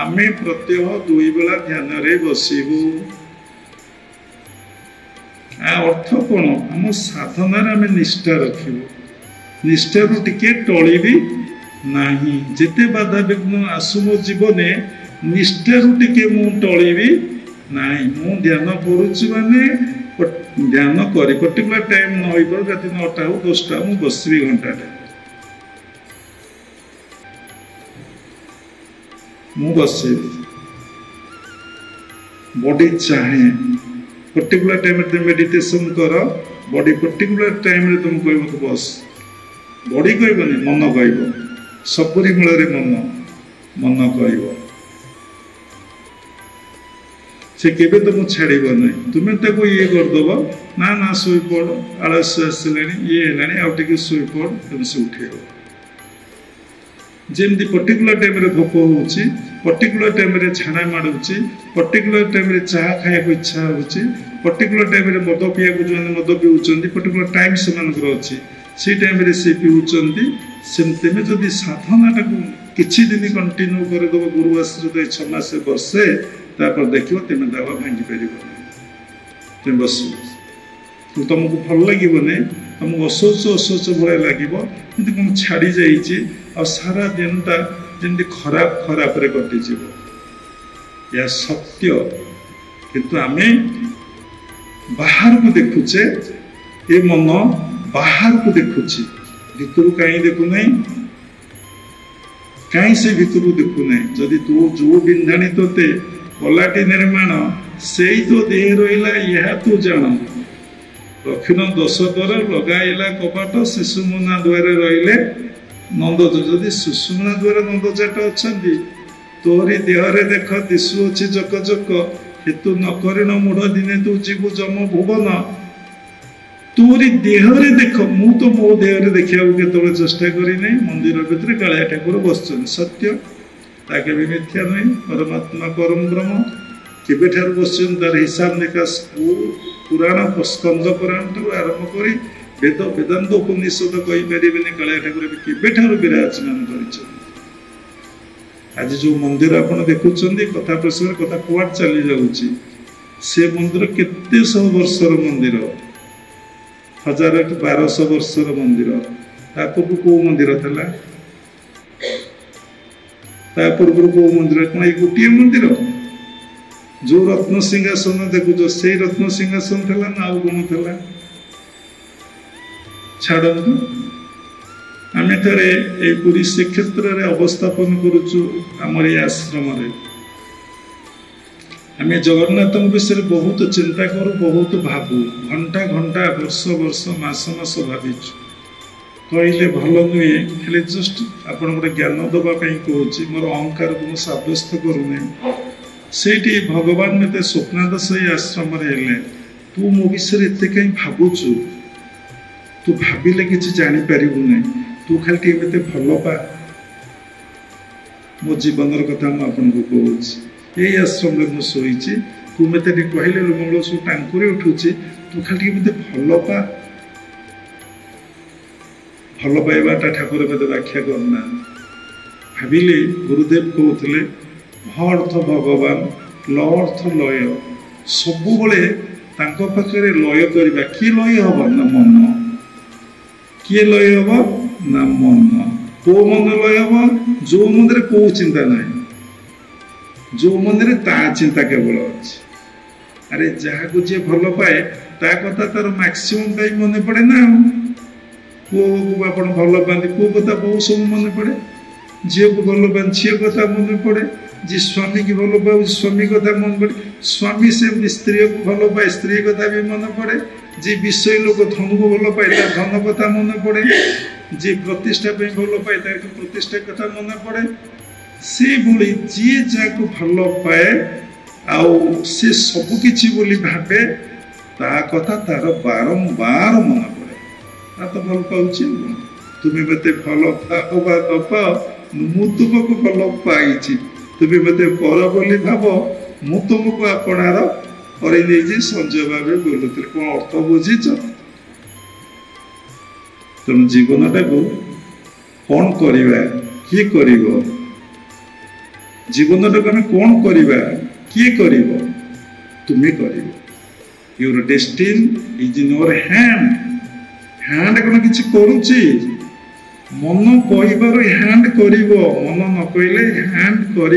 आम प्रत्यह दुई बेला ध्यान रे बसबू अर्थ कौन आम साधनार आम निष्ठा रखू निष्ठार टिके टली भी नहीं जिते बाधा विघ्न आसु मो जीवन निष्ठार टिके मु टली भी नहीं मु ध्यान करुच्ची माने ध्यान कर पर्टिकुलर टाइम न हो पार रात 9टा हो 10टा मु बसबी घंटाटे मु बसबी बॉडी चाहे पर्टिकुलर टाइम तुम मेडिटेशन कर बॉडी पर्टिकुलर टाइम तुम कह बस बॉडी कहबनी मन कह सबरी मूल मन कह से केबे तुम छाड़ ना तुम्हें ताको ये करदब ना ना शोपड़ आलस्य आसला ये है आगे शोपड़ तुम से उठेब जमी पर्टिकुलर टाइम भोक हो पर्टिकुलर टाइम झाड़ा माड़ू पर्टिकुलर टाइम चाह खाया इच्छा हो पर्टिकुलर टाइम मद पीया जो मद पीऊँ पर्टिकुलर टाइम से टाइम से पीऊँगी सेमती जदि साधनाटा को किसी दिन कंटिन्यू करदेव गुरुवास 6 मास वर्षे तापर देखो तुम दावा भांगी पार तुम बस तुमको भल लगे तुमको असोच असोच भाई लगे कौन छाड़ी जा सारा दिनटा जमी खराब खराब कटिज या सत्य किंतु आम बाहर को देखुचे ए मन बाहर को देखुची भितर कहीं देखु नहीं कहीं से भितर देखु नहीं जदि तू जो बिंधाणी तोते कलाटी निर्माण से तो देह रहा यह तू जान दक्षिण 10 द्वार लगाइला कपाट शिशुमुना द्वारे रहिले नंद जदि शिशुमुना द्वारा नंद जाट अच्छा तोरी देहरे देख दिशु अच्छी जक जक हेतु नकरिण मूढ़ दिने तू जीवु जम भुवन तोरी देहरे देख मु तो मो देहरे देखा केतले चेष्टा करी नहीं मंदिर भितर कालिया ठाकुर बसचन सत्य ताके भी मिथ्या नहीं परमात्मा परम ब्रह्म केबे ठार बसचन तार हिसाब निकास पुराण स्कंद पुराण आरंभ करी वेद वेदांत उपनिषद कही पारे कालिया ठाकुर केबे ठार विराजमान कर आज जो मंदिर आपन देखुचंदी कथा प्रसंग कथा कुआड चली जाउची से मंदिर केते 100 वर्षर मंदिर 1200 वर्षर मंदिर तापूर्व को मंदिर थला तापूर्व को मंदिर कोन ए गोटिए मंदिर जो रत्न सिंहासन देखुचो से रत्न सिंहासन थला ना और कोन थला छाड़ंतु आम थे पुरी श्रीक्षेत्र में अवस्थापन करुचु आमर आश्रम आम जगन्नाथ विषय बहुत चिंता करूँ बहुत भावु घंटा घंटा वर्ष वर्ष मास मास भाविचु कहले भल नुहे खाली जस्ट आपन गोटे ज्ञान देवाई कहूँ मोर अहंकार को सब्यस्त करूना से भगवान मत स्वप्नादास आश्रम तू मो विषय एत कहीं भावुचु तू भाविले किसी जापर ना तू खाली मत भल पा मो जीवन कथा मुझे कहूँ ये आश्रम में शोई तू मत कहले मंगल सब टांकुरी उठुची तू खाली मत भल पा भल पाइबाटा ठाकुर मत व्याख्या करना भाविले गुरुदेव कहते अर्थ भगवान ल अर्थ लय सब पाखे लय करवा किए लय हम ना मन किए लय हम ना मन को मन लय हम जो मन को चिंता ना जो मन ता चिंता केवल अच्छी अरे जहाँ को जी भल पाए ता कथा तार मैक्सिमम टाइम मन पड़े ना पुओ को आप भल पाती पुओ कथा बहुत सब मन पड़े झील को भल पाए झी कथा मन पड़े जी स्वामी की भल पाए स्वामी कथा मन पड़े स्वामी से स्त्री को भल पाए स्त्री कथा भी मन पड़े जी विषय लोक धन को भल पाए धन कथा मन पड़े जी प्रतिष्ठा भल पाए प्रतिष्ठा कथा मन पड़े से भली जी जहाँ भल पाए आउ से सबकि बोली भावे ता कथा तार बारंबार मन पड़े तो भल पाऊँ तुम्हें मत भल पाओ पाओ मु तुमको भल पाई तुम्हें मत पर बोली भाव मु तुमको आपणार कर संजय भाव बोलते कौन अर्थ बुझीच तेणु जीवन टाक कौन करवा किए कर जीवन टाक आम कौन करवा किए कर तुम्हें कर your destine is in your hand hand कौन किसी करुच्ची मन कहबार हैंड कर मन न कहले हैंड कर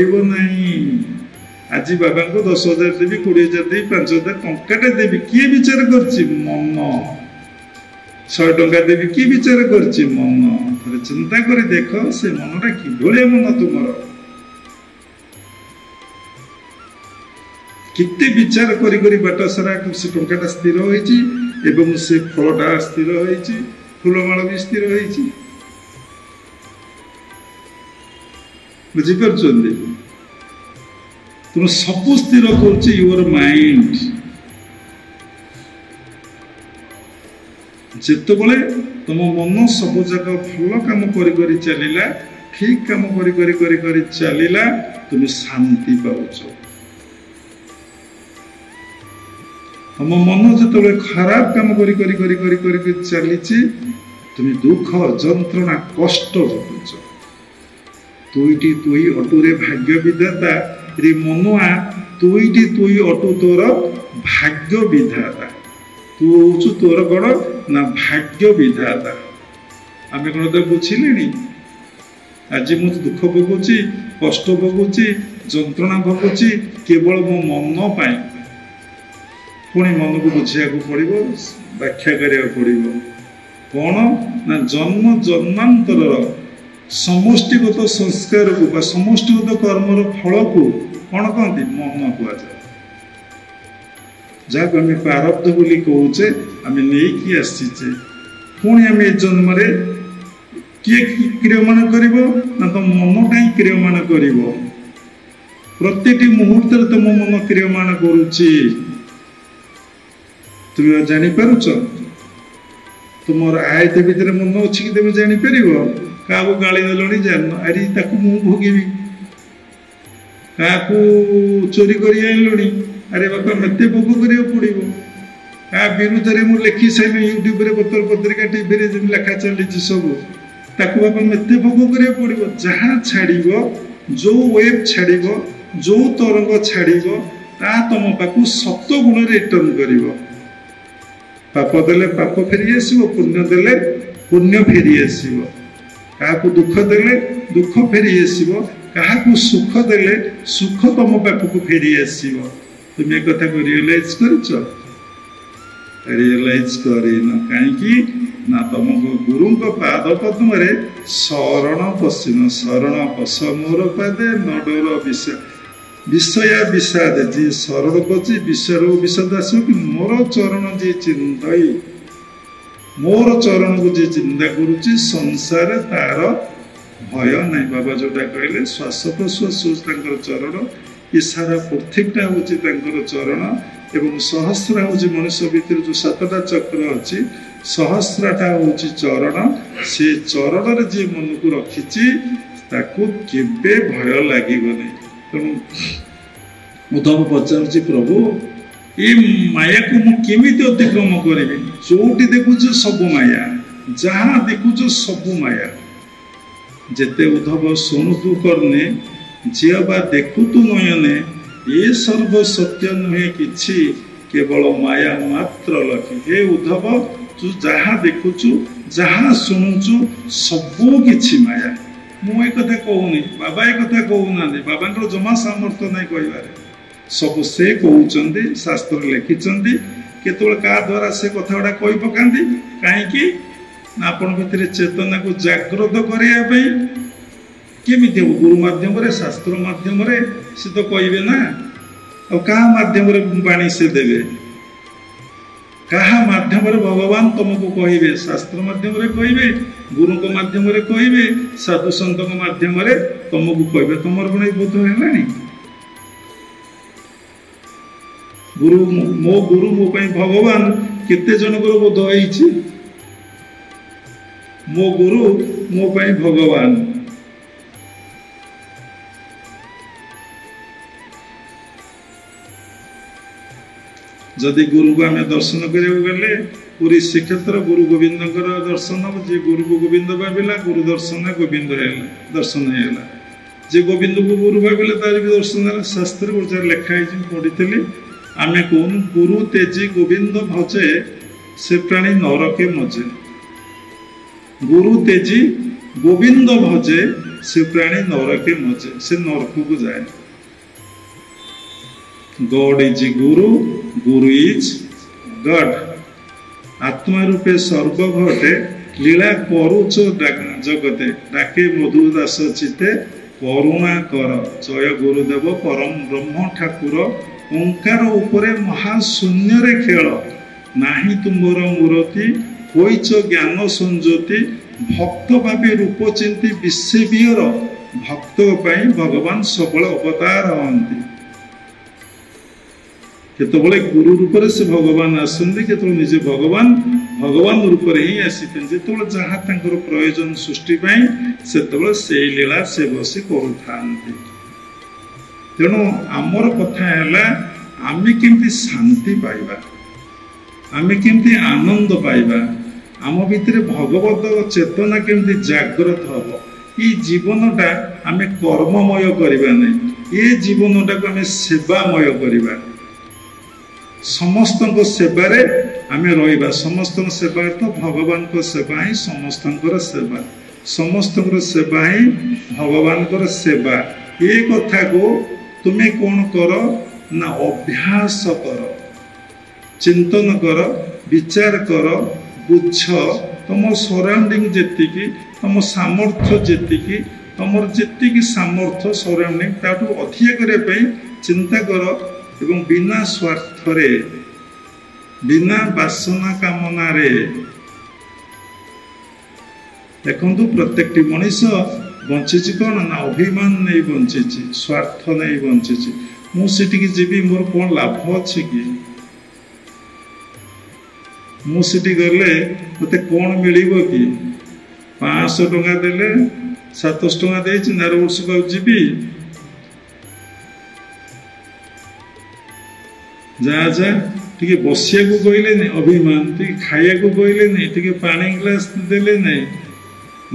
आज बाबा को 10,000 देवी 20,000 देवी 5,000 टंकाटे देवी किए विचार करछि मन 100 टंका देवी किए विचार करछि मन थोड़े चिंता कर देख से मनटा कि मन तुम किते विचार करी बाट सारा से टंकाटा स्थिर होइछि एवं से फलटा स्थिर होइछि फूलमाल भी स्थिर होइछि बुझी पारछन्ती तुम सब स्थिर कर योर माइंड जिते बड़े तुम मन सब जगह भल कम कर चलला ठीक कम कर चलला तुम शांति पाउच तुम मन जो खराब कम कर चली तुम दुख जंत्रणा कष्ट भोगुच तुईटी तुई अटुरे भाग्य विधाता रे मनुआ तुईटी तुई अटु तोर भाग्य विधाता तू हूँ तोर कौन ना भाग्य विधाता आम कौन तो बुझिले आज मुझे दुख भोगुची कष्ट भोगुची जंत्रणा भोगुची केवल मो मन पाई पुणी मन को बुझा पड़ो व्याख्या करा पड़ो कौन ना जन्म जन्मांतर समष्टिगत संस्कार को समष्टिगत कर्मर फल को कौन कहते मन कहुए जहाँ आम प्रारब्ध बोली कहे आम नहीं आसीचे पुणी आम जन्म किए क्रियमान कर तो मनटा ही क्रियमान कर प्रत्येक मुहूर्त तुम मन क्रियमान करुच्ची तुम जापर तुम आयत भितर मन अच्छी तुम जापर क्या गाड़ी देल जान अरे मुझे भोगी क्या चोरी कर अरे बापा मत भोग करा पड़ो क्या विरुद्ध में मुझे लिखी सारे यूट्यूब पत्र पत्रिका टीवी लेखा चली सब ताकू बापा मत भोग करा पड़ो जहाँ छाड़ जो वेब छाड़ जो तरंग छाड़ तुम पाक सत गुण रिटर्न कर पाप देले पाप फेरी आसो पुण्य देले पुण्य फेरी आसो क्या दुख देले दुख फेरी आसो क्या सुख देले सुख तुम पाखक फेरी आसो तुम एक कथा को रियलाइज रियलाइज कहीं ना तुमको गुरु पाद पद्म शरण पशिन शरण पश मोर पादे नडर विषया विषाद जी शरण पची विषय विषाद आस कि मोर चरण जी चिंतई मोर चरण को जी चिंता करुच्ची संसार तार भय नहीं बाबा जोटा कहले श्वास प्रश्वास चरण ये सारा पृथ्वीटा हूँ चरण एवं सहस्रा हूँ मनुष्य भितर जो 7टा चक्र अच्छी सहस्राटा हूँ चरण से चरण जी मन को रखी केबे भय लगे तेणु उद्धव पचार प्रभु ये माया को मुझे अतिक्रम करी जोटी देखुच सब माया जहाँ देखुच सब माया जेते उद्धव शुणु तू करने झील बा देखु तू नयने ये सर्व सत्य नुहे किछि केवल माया मात्र लखी हे उद्धव तू जहाँ देखुचु जहाँ शुणुचु सबू किछि माया मु एक कथा कहूनी बाबा एक कथा कहूना बाबा जमा सामर्थ्य नहीं कहबार सब से कहते शास्त्र लिखिं केतल क्या द्वारा से कथा गुड़ा कही पकाती कहीं आपण भीतर चेतना को जागृत करने केमी गुरु माध्यम शास्त्र माध्यम से तो कहे ना क्या माध्यम बाणी से देवे क्या माध्यम भगवान तुमको कहे शास्त्र माध्यम कहे गुरु को माध्यम कहे साधु सन्त माध्यम तुमको कहे तुम गुण बोध है गुरु मो भगवान केते जनकर बोध होइछि मो गुरु मो भगवान जदि गुरु को आम दर्शन करें पूरी श्रीक्षेत्र गुरु गोविंद दर्शन जी गुरु को गोविंद भाविला गुरु दर्शन गोविंद दर्शन है जे गोविंद को गुरु भाविले तार भी दर्शन है शास्त्र गुजार लिखाई पढ़ी आम कौन गुरु तेजी गोविंद भजे से प्राणी नरके मजे गुरु तेजी गोविंद भजे से प्राणी नरके मजे से नरक को जाए God is Guru Guru is God आत्मा रूपे सर्व घटे लीला करुच जगते डाके मधुदास चिते करुणा कर जय गुरुदेव परम ब्रह्म ठाकुर ओंकार उपरे महाशून्य रे खेल नाही तुमर मूर्ति होइच ज्ञान संज्योति भक्त भावे रूप चिंती विश्ववियर भक्त पाई भगवान सबल अवतार हंती केतबले गुरु रूप से भगवान आसती केतबले निजे भगवान भगवान रूप ही आसी जो जहाँ प्रयोजन सृष्टि से लीला से बसी करूँ तेणु आमर कथा है आम केमती शांति पाइबा आम केमती आनंद पाइबा आम भितर भगवत चेतना केमती जागृत हम ये जीवनटा आम कर्ममय करवा नहीं ये जीवनटा को आम सेवामय करवा समस्त सेवार आम रहा समस्त सेवा तो भगवान को सेवा ही समस्त सेवा समस्त सेवा ही भगवान सेवा ये कथा को तुम्हें कौन कर ना अभ्यास कर चिंतन कर विचार कर बुझ तुम सराउंडिंग जेतिकी तुम सामर्थ्य जेतिकी तुम जेतिकी सामर्थ्य सराउंडिंग ताठू अधिक करने चिंता कर एवं बिना स्वार्थ रे बिना वासना कामना रे देखु प्रत्येक मनीष बंची कौन ना अभिमान नहीं बंची स्वार्थ नहीं बंची मुझे जीवी मोर कौन लाभ अच्छी कि मुझे गले मत कौन मिल कि 500 टंका देले 700 टंका दे नार वर्ष को जीवी जा जा टी बसिया को कहले नहीं अभिमान टी खाया को कहले नहीं टी पानी ग्लास देले नहीं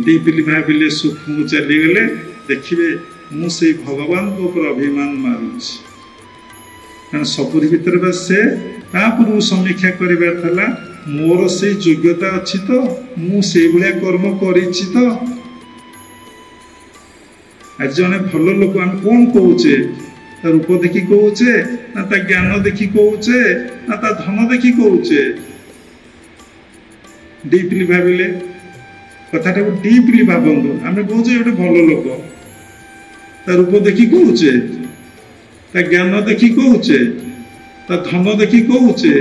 दीपिली भाविले सुख को चलीगले देखिए मुझे भगवान को ऊपर अभिमान मारूँ कारण सबुरी भितर बस से तापूर्व समीक्षा कर मोर से योग्यता अच्छी तो मुझे भाया कर्म कर आज जड़े भल लोक आम कौन कौचे ता रूप देखी कौचे ना ता ज्ञान देखी कौचे ना ता धन देखी कौचे डीपली भाविले कथाटा को डीपली भावतु आम कौचे गोटे भल लोक ता रूप देखी कौचे ता ज्ञान देखी कौचे ता धन देखी कौचे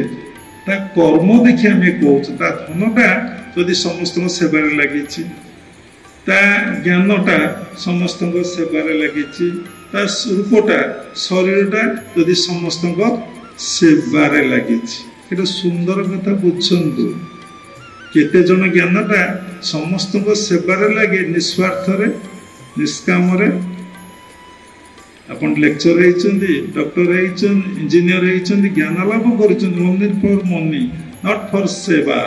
ता कर्म देखी आम कौचे ता धनटा जदि समस्त सेवार लगी ता ज्ञानटा समस्त सेवार लगी ता रूपटा शरीरटा जदि समस्त सेवार लगी सुंदर कथा बुझु केते जन ज्ञानटा समस्त सेवार लगे निस्वार्थ निष्काम अपन लेक्चर डॉक्टर इंजीनियर ज्ञान लाभ कर only for money not for सेवा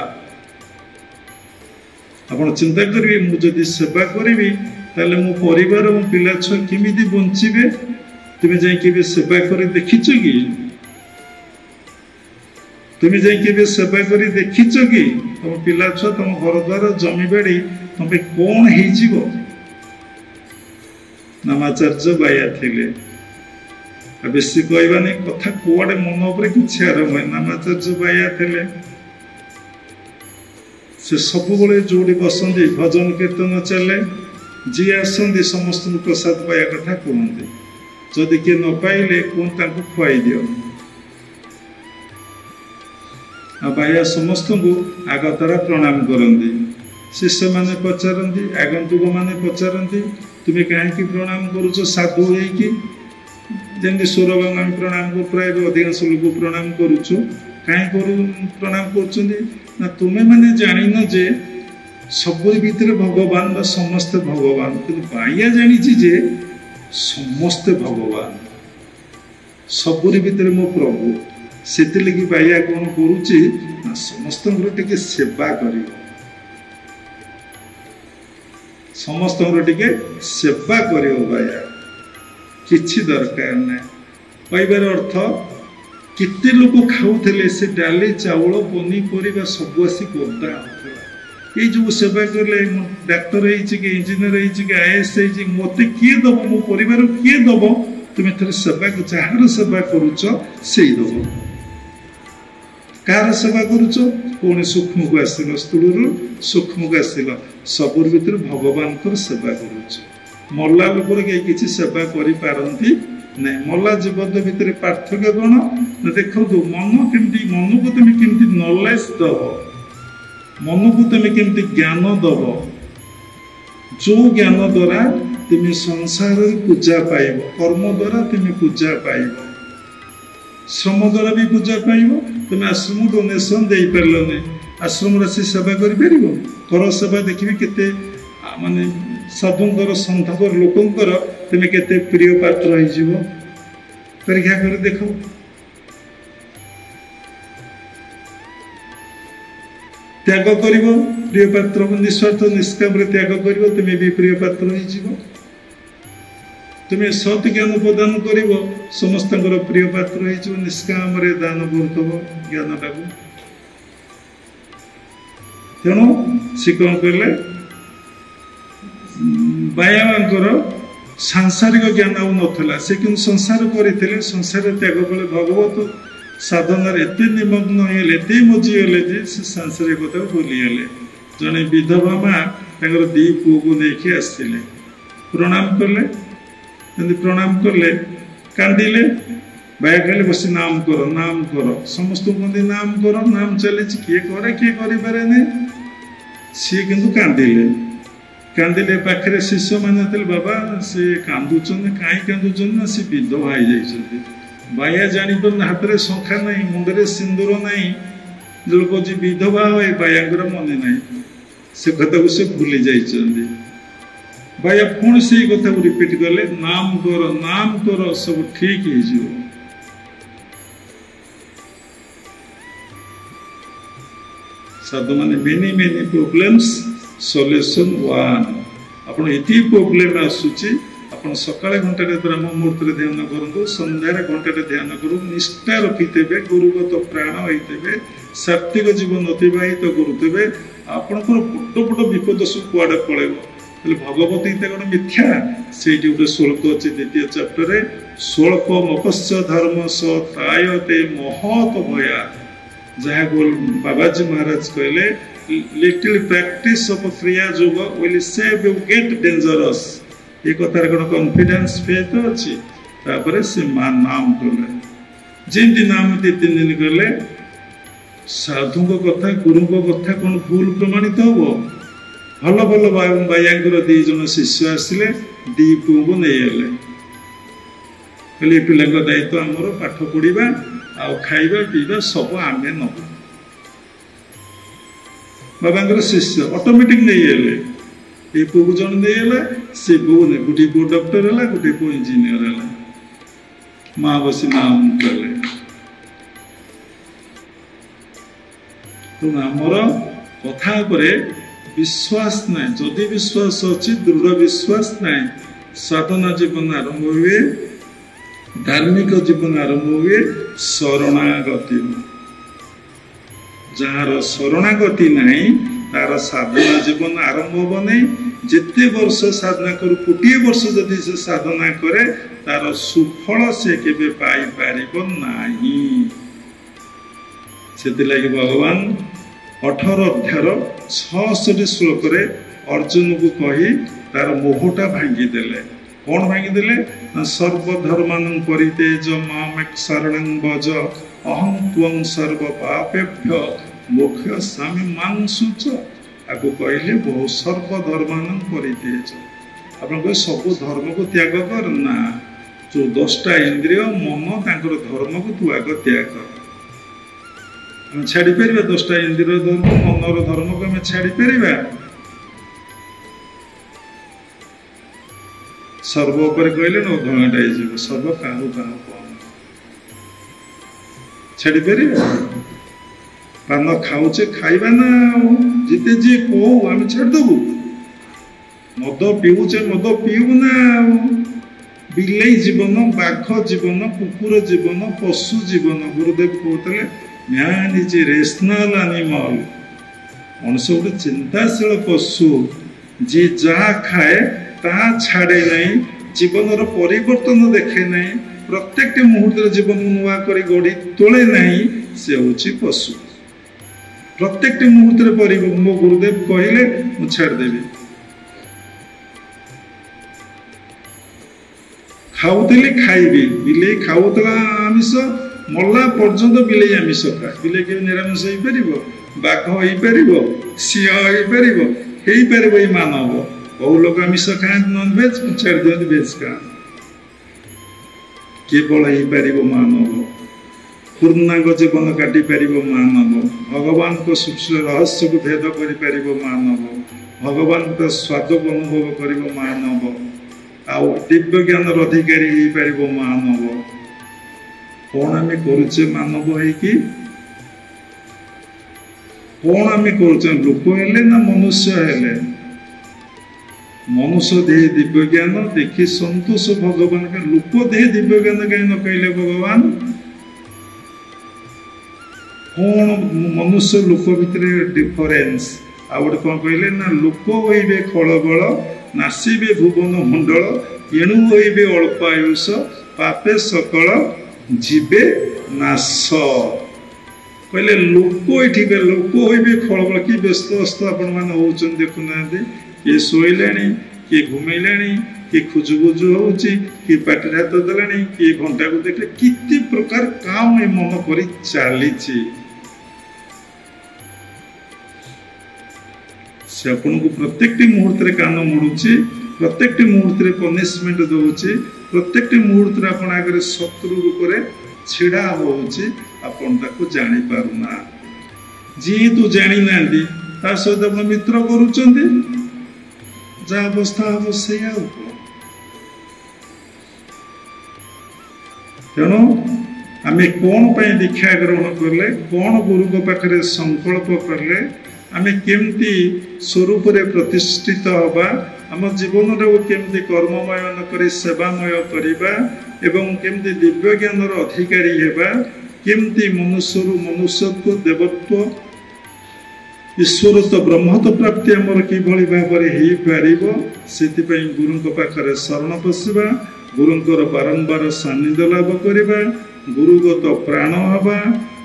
अपन चिंता करेंगे मुझे सेवा करी ताले मो परिवार मो पिला छुआ केमी बंचे तुम जाए सेवा कर देखीच कि तुम जाए सेवा कर देखीच कि तुम पिला छुआ तुम घर द्वार जमी बाड़ी तुम कौन हो नामाचार्य बाया थिले बेसी कहबानी कथा कुआड़े मन उपर किसी आरंभ है नामाचार्य बाया थिले से सब जोड़ी बसती भजन कीर्तन चले जी आसती समस्त प्रसाद पाया कथा कहते जदि किए न पाइले कौन खुआई दियो बाया समस्त को आगतारा प्रणाम करती शिष्य मैंने पचारती आगंतुक मैंने पचारती तुम्हें कहीं प्रणाम करुच साधु होमि स्वर प्रणाम कर प्राय अधिकांश लोग प्रणाम करुच कहीं प्रणाम कर तुम्हें मैंने जान जे सबुरी भितर भगवान बा समस्ते भगवान कि बाया जानी जे समस्ते भगवान सबुरी भितर मो प्रभु से लगी बाया कौन करुच्ची समस्त टे सेवा कर समस्त टे सेवा कर बाया किछि दरकार ना कहबार अर्थ केते लोक खाऊले से डाली चाउल पनीपरिया सब आसी गदा होता ये जो सेवा कले डाक्तर कि इंजीनियर कि आईएएस मत किए दब मो परिवार किए दब तुम थे सेवा जार सेवा करुच से दब कार सेवा करुच पुणी सूक्ष्म को आसिल स्थूल सूक्ष्म को आसिल सबुर भीतर भगवान को सेवा करुच मल्ला लोक किसी सेवा करती नहीं मल्ला जीवन भितर पार्थक्य कौन देखो मन केमती मन को तुम केमती नॉलेज दब मन को तुम केमती ज्ञान दब जो ज्ञान द्वारा तुम संसार पूजा पाइब कर्म द्वारा तुम पूजा पाइब श्रम द्वारा भी पूजा पाइब तुम आश्रम डोनेशन दे पारे आश्रम राशि सेवा कर सेवा देखिए केते माने साधुंकर सन्थकर लोकंकर तुम केते प्रिय पात्र हो परीक्षा कर देख त्याग कर प्रिय पात्र निस्वार्थ निष्काम त्याग कर तुम भी प्रिय पात्र हो तुम सत ज्ञान प्रदान कर समस्त प्रिय पात्र हो निष्काम दान कर ज्ञानटा को तेणु सी कौन कहले बायामांकर सांसारिक ज्ञान आउ नाला से कि संसार करते संसार त्याग कले भगवत साधनार एत निमग्न होगले एत मजिगले जे से सांसारिक कथा भूलीगले जड़े विधवा माँ दी पुओ को लेकिन आसते प्रणाम कले प्रणाम कले कांदिले भाई कहले बस नाम कर समस्त कहते नाम कर नाम चली किए करे किए करे सी किंतु कांदिले पाखे शिष्य मैंने बाबा से कांदुचन कहीं कांदुचन ना सी विधवा हो जाती बाया जापर हाथ में शंखा ना मुंडे सिंदूर ना लोक जी विधवा हुए बायार मन ना से कथा को से भूली जाइए बाया पुणी से कथा को रिपीट कले नाम कर सब ठीक हो साधु माने many many problems solution one आपण एती प्रॉब्लम आसुची आपण सकाळे घंटाटे ब्रह्म मुहूर्त ध्यान करंतु संध्यारे घंटाटे ध्यान करू निष्ठा रखितेबे गुरुगत प्राण होइतेबे सात्विक जीवन अतिबाहित करुतेबे आपणकर बड़ बड़ विपद सब कुआडे पळेबो भगवत गीता कौन मिथ्या से गोटे श्लोक अच्छे द्वितीय चैप्टर स्वल्प मपस्य धर्म सतायते महत भया जहाँ बाबाजी महाराज कहले लिटिल प्रैक्टिस ऑफ क्रिया योग will save you get dangerous ये कथार कौन कॉन्फिडेंस फेथ अच्छी तापर से मां नाम कले जिन नाम 3 दिन कले साधु कथा गुरु कथा कौन भूल प्रमाणित हम भल भल बाया दी जन शिष्य आसिले दी पुओ को नहीं कहले पिला दायित्व आमर पाठ पढ़ा आ खाइबा पीवा सब आम नब बाबा शिष्य ऑटोमेटिक नहीं ये पुओ को जन नहीं से पु गोटे पु डॉक्टर है गोटे पु इंजीनियर है माँ बस नाम कले तेणु आमर कथा विश्वास ना जदि विश्वास अच्छी दृढ़ विश्वास ना साधना जीवन आरंभ हुए धार्मिक जीवन आरंभ हुए शरणागति जार शरणागति नहीं तार साधना जीवन आरंभ हम नहीं जिते वर्ष साधना करू कोटी वर्ष जदि से साधना करे तार सुफल से केबे पाई पारिबो नाही से लगी भगवान 18 अध्याय 66 श्लोक रे अर्जुन को कही तार मोहटा भांगीदेले कौन भांगीदेले सर्वधर्मान परितेज मामेक शरणं भज अहं त्वं सर्व पापेभ्य मोक्षयामि मां शुच आगो कहले बहु सर्वधर्मान परितेज आपन सब धर्म को त्याग कर ना जो 10टा इंद्रिय मन तांकर धर्म को तू आग त्याग कर हम छाड़ी पारिबा 10टा इंद्रिय धर्म मनर धर्म को हम छाड़ी पारिबा सर्व पर कहले न धंगाटा हो सर्व काहू कौन छाड़ी पारिबा पान खाऊचे खाइबा ना जिते जी कौ आम छाड़देबू मद पीऊचे मद पीऊ ना बिलाई जीवन बाघ जीवन कुकुर जीवन पशु जीवन गुरुदेव कहते man is a rational animal मनुष्य गोटे चिंताशील पशु जी जहाँ खाए ता छाड़े नहीं जीवन परिवर्तन देखे नहीं प्रत्येक मुहूर्त जीवन नुआ कर गढ़ी तोले नहीं से हूँ पशु प्रत्येक मुहूर्त मो गुरुदेव कहले मुझे छाड़देवी खाऊली खाइबी बिले खाऊला आमिष मल्ला पर्यंत बिले आमिष खाए बिले के निरामिष हो पार बाघ हो पार सिंह हो मानव बहु लोग आमिष खाते नॉनवेज छाड़ दिखते भेज खाते केवल हो पार मानव पूर्णांग जीवन काटी पार मानव भगवान को सूक्ष्म रहस्य को भेद कर मानव भगवान का स्वाद को अनुभव कर मानव आउ दिव्य ज्ञान अधिकारी हो पार मानव कौन आम करुचे मानव है कौन आम कर लोक हेले ना मनुष्य हेले मनुष्य देह दिव्य ज्ञान देखी संतोष भगवान के लोक देह दिव्य ज्ञान कहीं न कहले भगवान कौन मनुष्य लोक भितर डिफरेन्स आ गए कौन कहले ना लोक होइबे खलबल नासिबे भुवन मंडल एणु होइबे अल्प आयुष पापे सकल जीवे नाश कहले लोक ये लोक होइबे खलबल कि व्यस्त व्यस्त आपण मान होउछन देखुना किए शोइलाणी किए घुमैलाणी किए खुजुबुजु होउची किए पाटी हाथ देलाणी किए घंटा को देखले किति प्रकार काम ए मन करी चालीची से आपन को प्रत्येक मुहूर्त रे कान मुडुची प्रत्येक मुहूर्त रे पनिशमेंट दउची प्रत्येक मुहूर्त रे आपण आगे शत्रु रूप रे छिड़ा होउची आपण ताको जानि पारुना जी तू जानि नांदी ता सहित आपण मित्र करूचंदी जा अवस्था अवश्य आउ तेणु आमे कोन पय दीक्षा ग्रहण करले कोन गुरु को पाखरे संकल्प करले आमे केमती स्वरूप रे प्रतिष्ठित होबा आम जीवन रे केमती कर्ममय न करी सेवामय करिबा एवं केमती दिव्य ज्ञान रो अधिकारी हेबा केमती मनुष्यरु मनुष्यत्व देवत्व ईश्वरत्व ब्रह्मत्व प्राप्ति आमर किभଳି भाବରେ ହେଇ ପାରିବ ସେଥିପାଇଁ ଗୁରୁଙ୍କ ପାଖରେ ଶରଣ ପଶିବା गुरुंकर बारंबार सानिध्य लाभ करवा गुरुगत प्राण हवा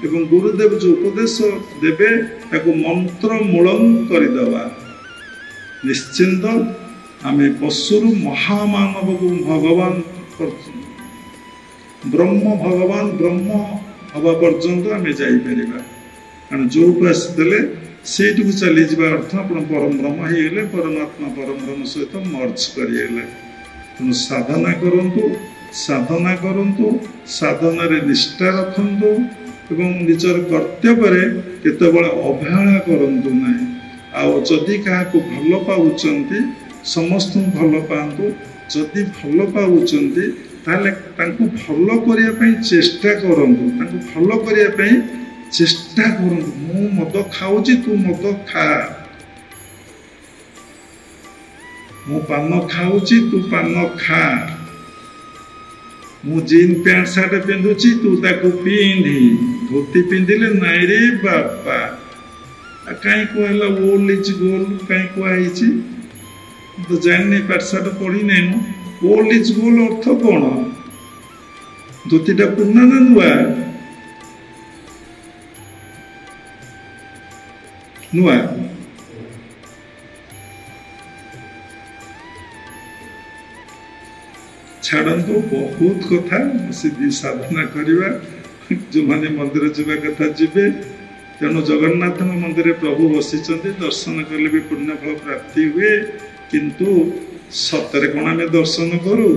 एवं गुरुदेव जो उपदेश देवे ताको मंत्र मूलम करदेवा निश्चिंत आमे पशुरु महामानव को भगवान ब्रह्म भगवान ब्रह्म हवा पर्यंत आमे जाई परिबा कारण जो आसले सेठ को चली जा अर्थ अपन परम ब्रह्म हो गले परमात्मा परम ब्रह्म सहित मर्ज करेले साधना करंतु साधना रे निष्ठा रखंतु एवं निजर कर्तव्य केतबेले अवहेला करंतु नाही आ जदि काहाको भल पाउचंती समस्त भल पांतु जदि भल पाउचंती ताले तांको भल करिया पई चेष्टा करंतु तांको भल करिया पई चेष्टा करंतु मु मद खाउची तू मद खा मु पान खाऊची तू पान खा मु जीन पैंट शर्ट पिंधुची तू ताको पिंधी धोती पिंधिले नाई रे बापा कहीं कहला ओल्ड इज गोल्ड कहीं कही तो जानी पाठ साठ पढ़ी नहीं ओल्ड इज गोल्ड अर्थ कौन धोतीटा पुराना ना नुआ नुआ छाड़ू बहुत कथा सीधी साधना करवा जो मैंने मंदिर जावा कथा जीवे तेणु जगन्नाथ मंदिर प्रभु बसी दर्शन कले भी पुण्य फल प्राप्ति हुए किंतु सतरे कौन आम दर्शन करूँ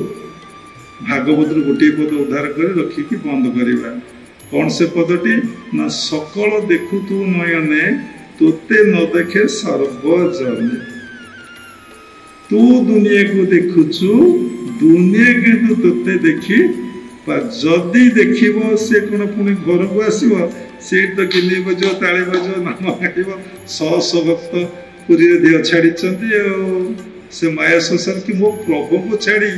भागवत गोटे पद उद्धार कर रखिकी बंद करवा कौन से पदटी ना सकल देखु तू नयने तोते न देखे सर्वजने तू दुनिया को देखुचु दुनिया किंतु तोते देखी जदि देखिब से कौन पुणी घर को आसब से तो किनी बजो ताली बजो नाम गाइब शह शह भक्त पुरी देह छाड़ी से माया संसार कि मो प्रभु को छाड़ी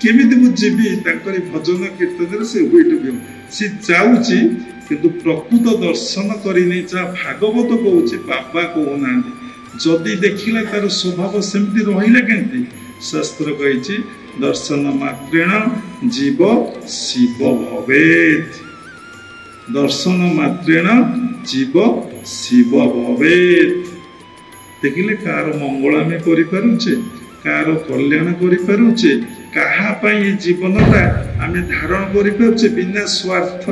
केमी जीवी भजन कीर्तन से वेट सी जाऊँगी किंतु प्रकृत दर्शन करनी जहाँ भागवत कहूँ बाबा कहना जदि देखला तार स्वभाव सेमती रहा केमती शास्त्र कही दर्शन मात्रेण जीव शिव भवेत् दर्शन मात्रेण जीव शिव भवेत् देखिले कार मंगल आम करें कार कल्याण करें क्या जीवनटा आम धारण करें बिना स्वार्थ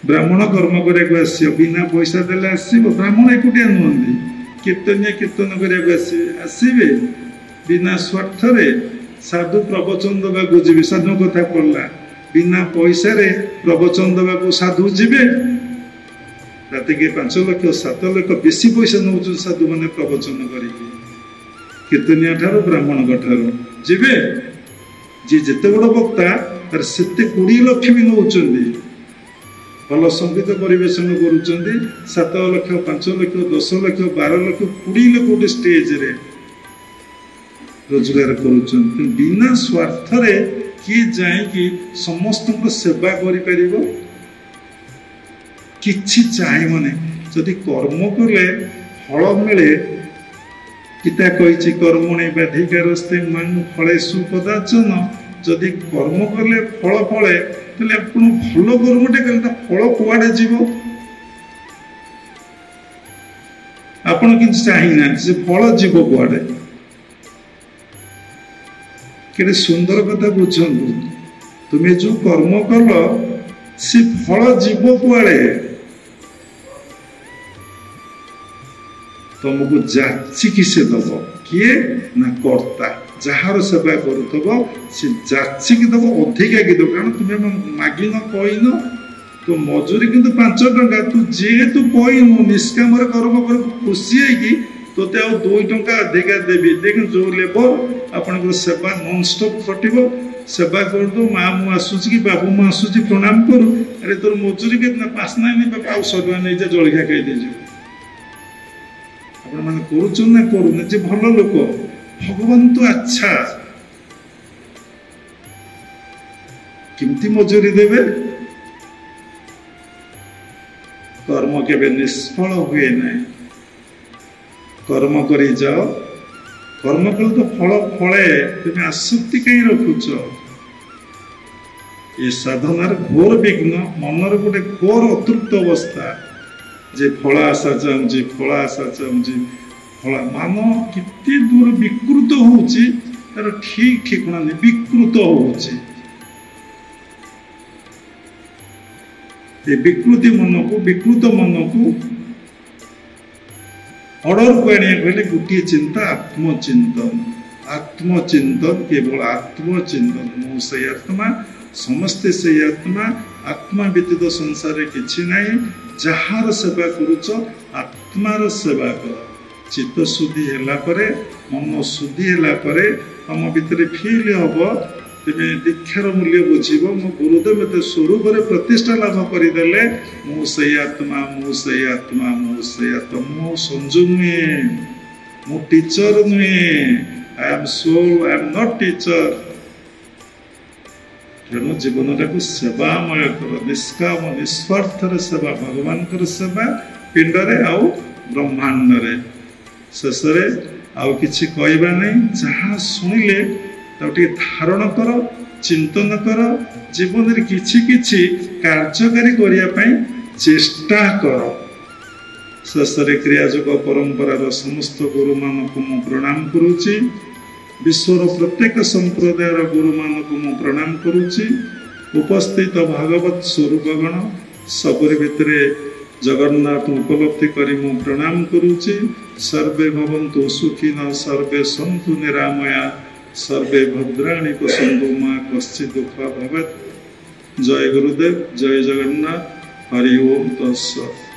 ब्राह्मण कर्म करने आस बिना पैसा देले आसब ब्राह्मण एकुटिया नुहति कीर्तनिया कीर्तन करने आसबे बिना स्वार्थ साधु प्रवचन देवाक जी साधु कथा पड़ला बिना पैसा प्रवचन देवाक साधु जीवे रात के 5 लाख 7 लाख बेसी पैसा नौ साधु मैंने प्रवचन कीर्तनिया ठारू ब्राह्मण ठारू जीवे जी जिते बड़ वक्ता तार से 20 लाख भी नौ भल संगीत परिवेशन करुँच 7 लाख 5 लाख 10 लाख 12 लाख 20 लाख गोटे स्टेज रे रोजगार करुँच बिना स्वार्थ किए जाकि समस्त सेवा कर किछि चाहिए जदि कर्म कले फल मिले गीता कही कर्मणि बाधिकारस्ते मांग फले सुपदाचन जदि कर्म कले फल फले ताहले आपण भल कर्मटे कले फल कुआडे जीव आपण किसी चाहिना से फल जीव कुआडे केते सुंदर कथा बुझंतु तुम्हें जो कर्म कल से फल जीव कुआडे तुमको जाचिकी से दब किए ना कर्ता जार सेवा करुथब से जाचिकी दब अधिका कि दब कारण तुम्हें मागिन कहीन तो मजूरी किंतु 5 टंका तू जेहेतु कहीन निष्काम कर्म कर खुशी है तोते आ 2 टंका अधिका देवी देख जो लेबर आपण सेवा नॉन स्टॉप खटिब सेवा कर दो माँ मु आसूची कि बाबू मु आसूची प्रणाम करू अरे तोर मजूरी कितना 5 ना बाबा आ 100 टका नहीं जा जलखिया खाई दे आपण माने करूछन ना करूने जे भल लोक भगवान तो अच्छा किमती मजूरी देवे कर्म केबे निष्फल हुए ना कर्म करी जाओ कर्म कल तो फल फले तुम्हें आसक्ति कहीं रखुच ये साधनार घोर विघ्न मनर गोटे घोर अतृप्त अवस्था जे फल आशा चाहूँगी फल आशा चाहूँगी फल मान कितने दूर विकृत होउची तार ठीक ठिकाना नहीं विकृत होउची विकृति मन को विकृत मन को ऑर्डर को आने कहले गोटे चिंता आत्मचिंतन केवल आत्मचिंतन मु से आत्मा समस्ते से आत्मा आत्मा व्यतीत संसार किछि नाही जहार सेवा करूच आत्मार सेवा कर चित्त शुद्धि हैला परे मन शुद्धि हैला परे हम भीतर फील हबो तेमे दीक्षार मूल्य बुझीब मो गुरुदेव मते स्वरूप प्रतिष्ठा लाभ करदेले मु से आत्मा मु से आत्मा मु से आत्मा मो संजू नुहे मु टीचर नुहे I am soul I am not teacher तेणु जीवन को सेवामय कर निष्काम निस्वार्थ सेवा भगवान सेवा पिंडरे आउ ब्रह्मांड रे शेष आउ किछि कहबा नहीं जहाँ शुणिले धारण कर चिंतन कर जीवन में किछि किछि कार्यकारी करने चेष्टा कर शेष क्रियायोग परंपरार समस्त गुरु मानक मु प्रणाम करुछि विश्वर प्रत्येक संप्रदायर गुरु मानक मु प्रणाम करुछि उपस्थित भागवत स्वरूपगण सबरे भितरे जगन्नाथ उपलब्धि करी मु प्रणाम करुछि सर्वे भवन्तु सुखिनः सर्वे सन्तु निरामया सर्वे भद्राणि पश्यन्तु मा कश्चित् दुःखं भवेत् जय गुरुदेव जय जगन्नाथ हरि ओम तत्सत्।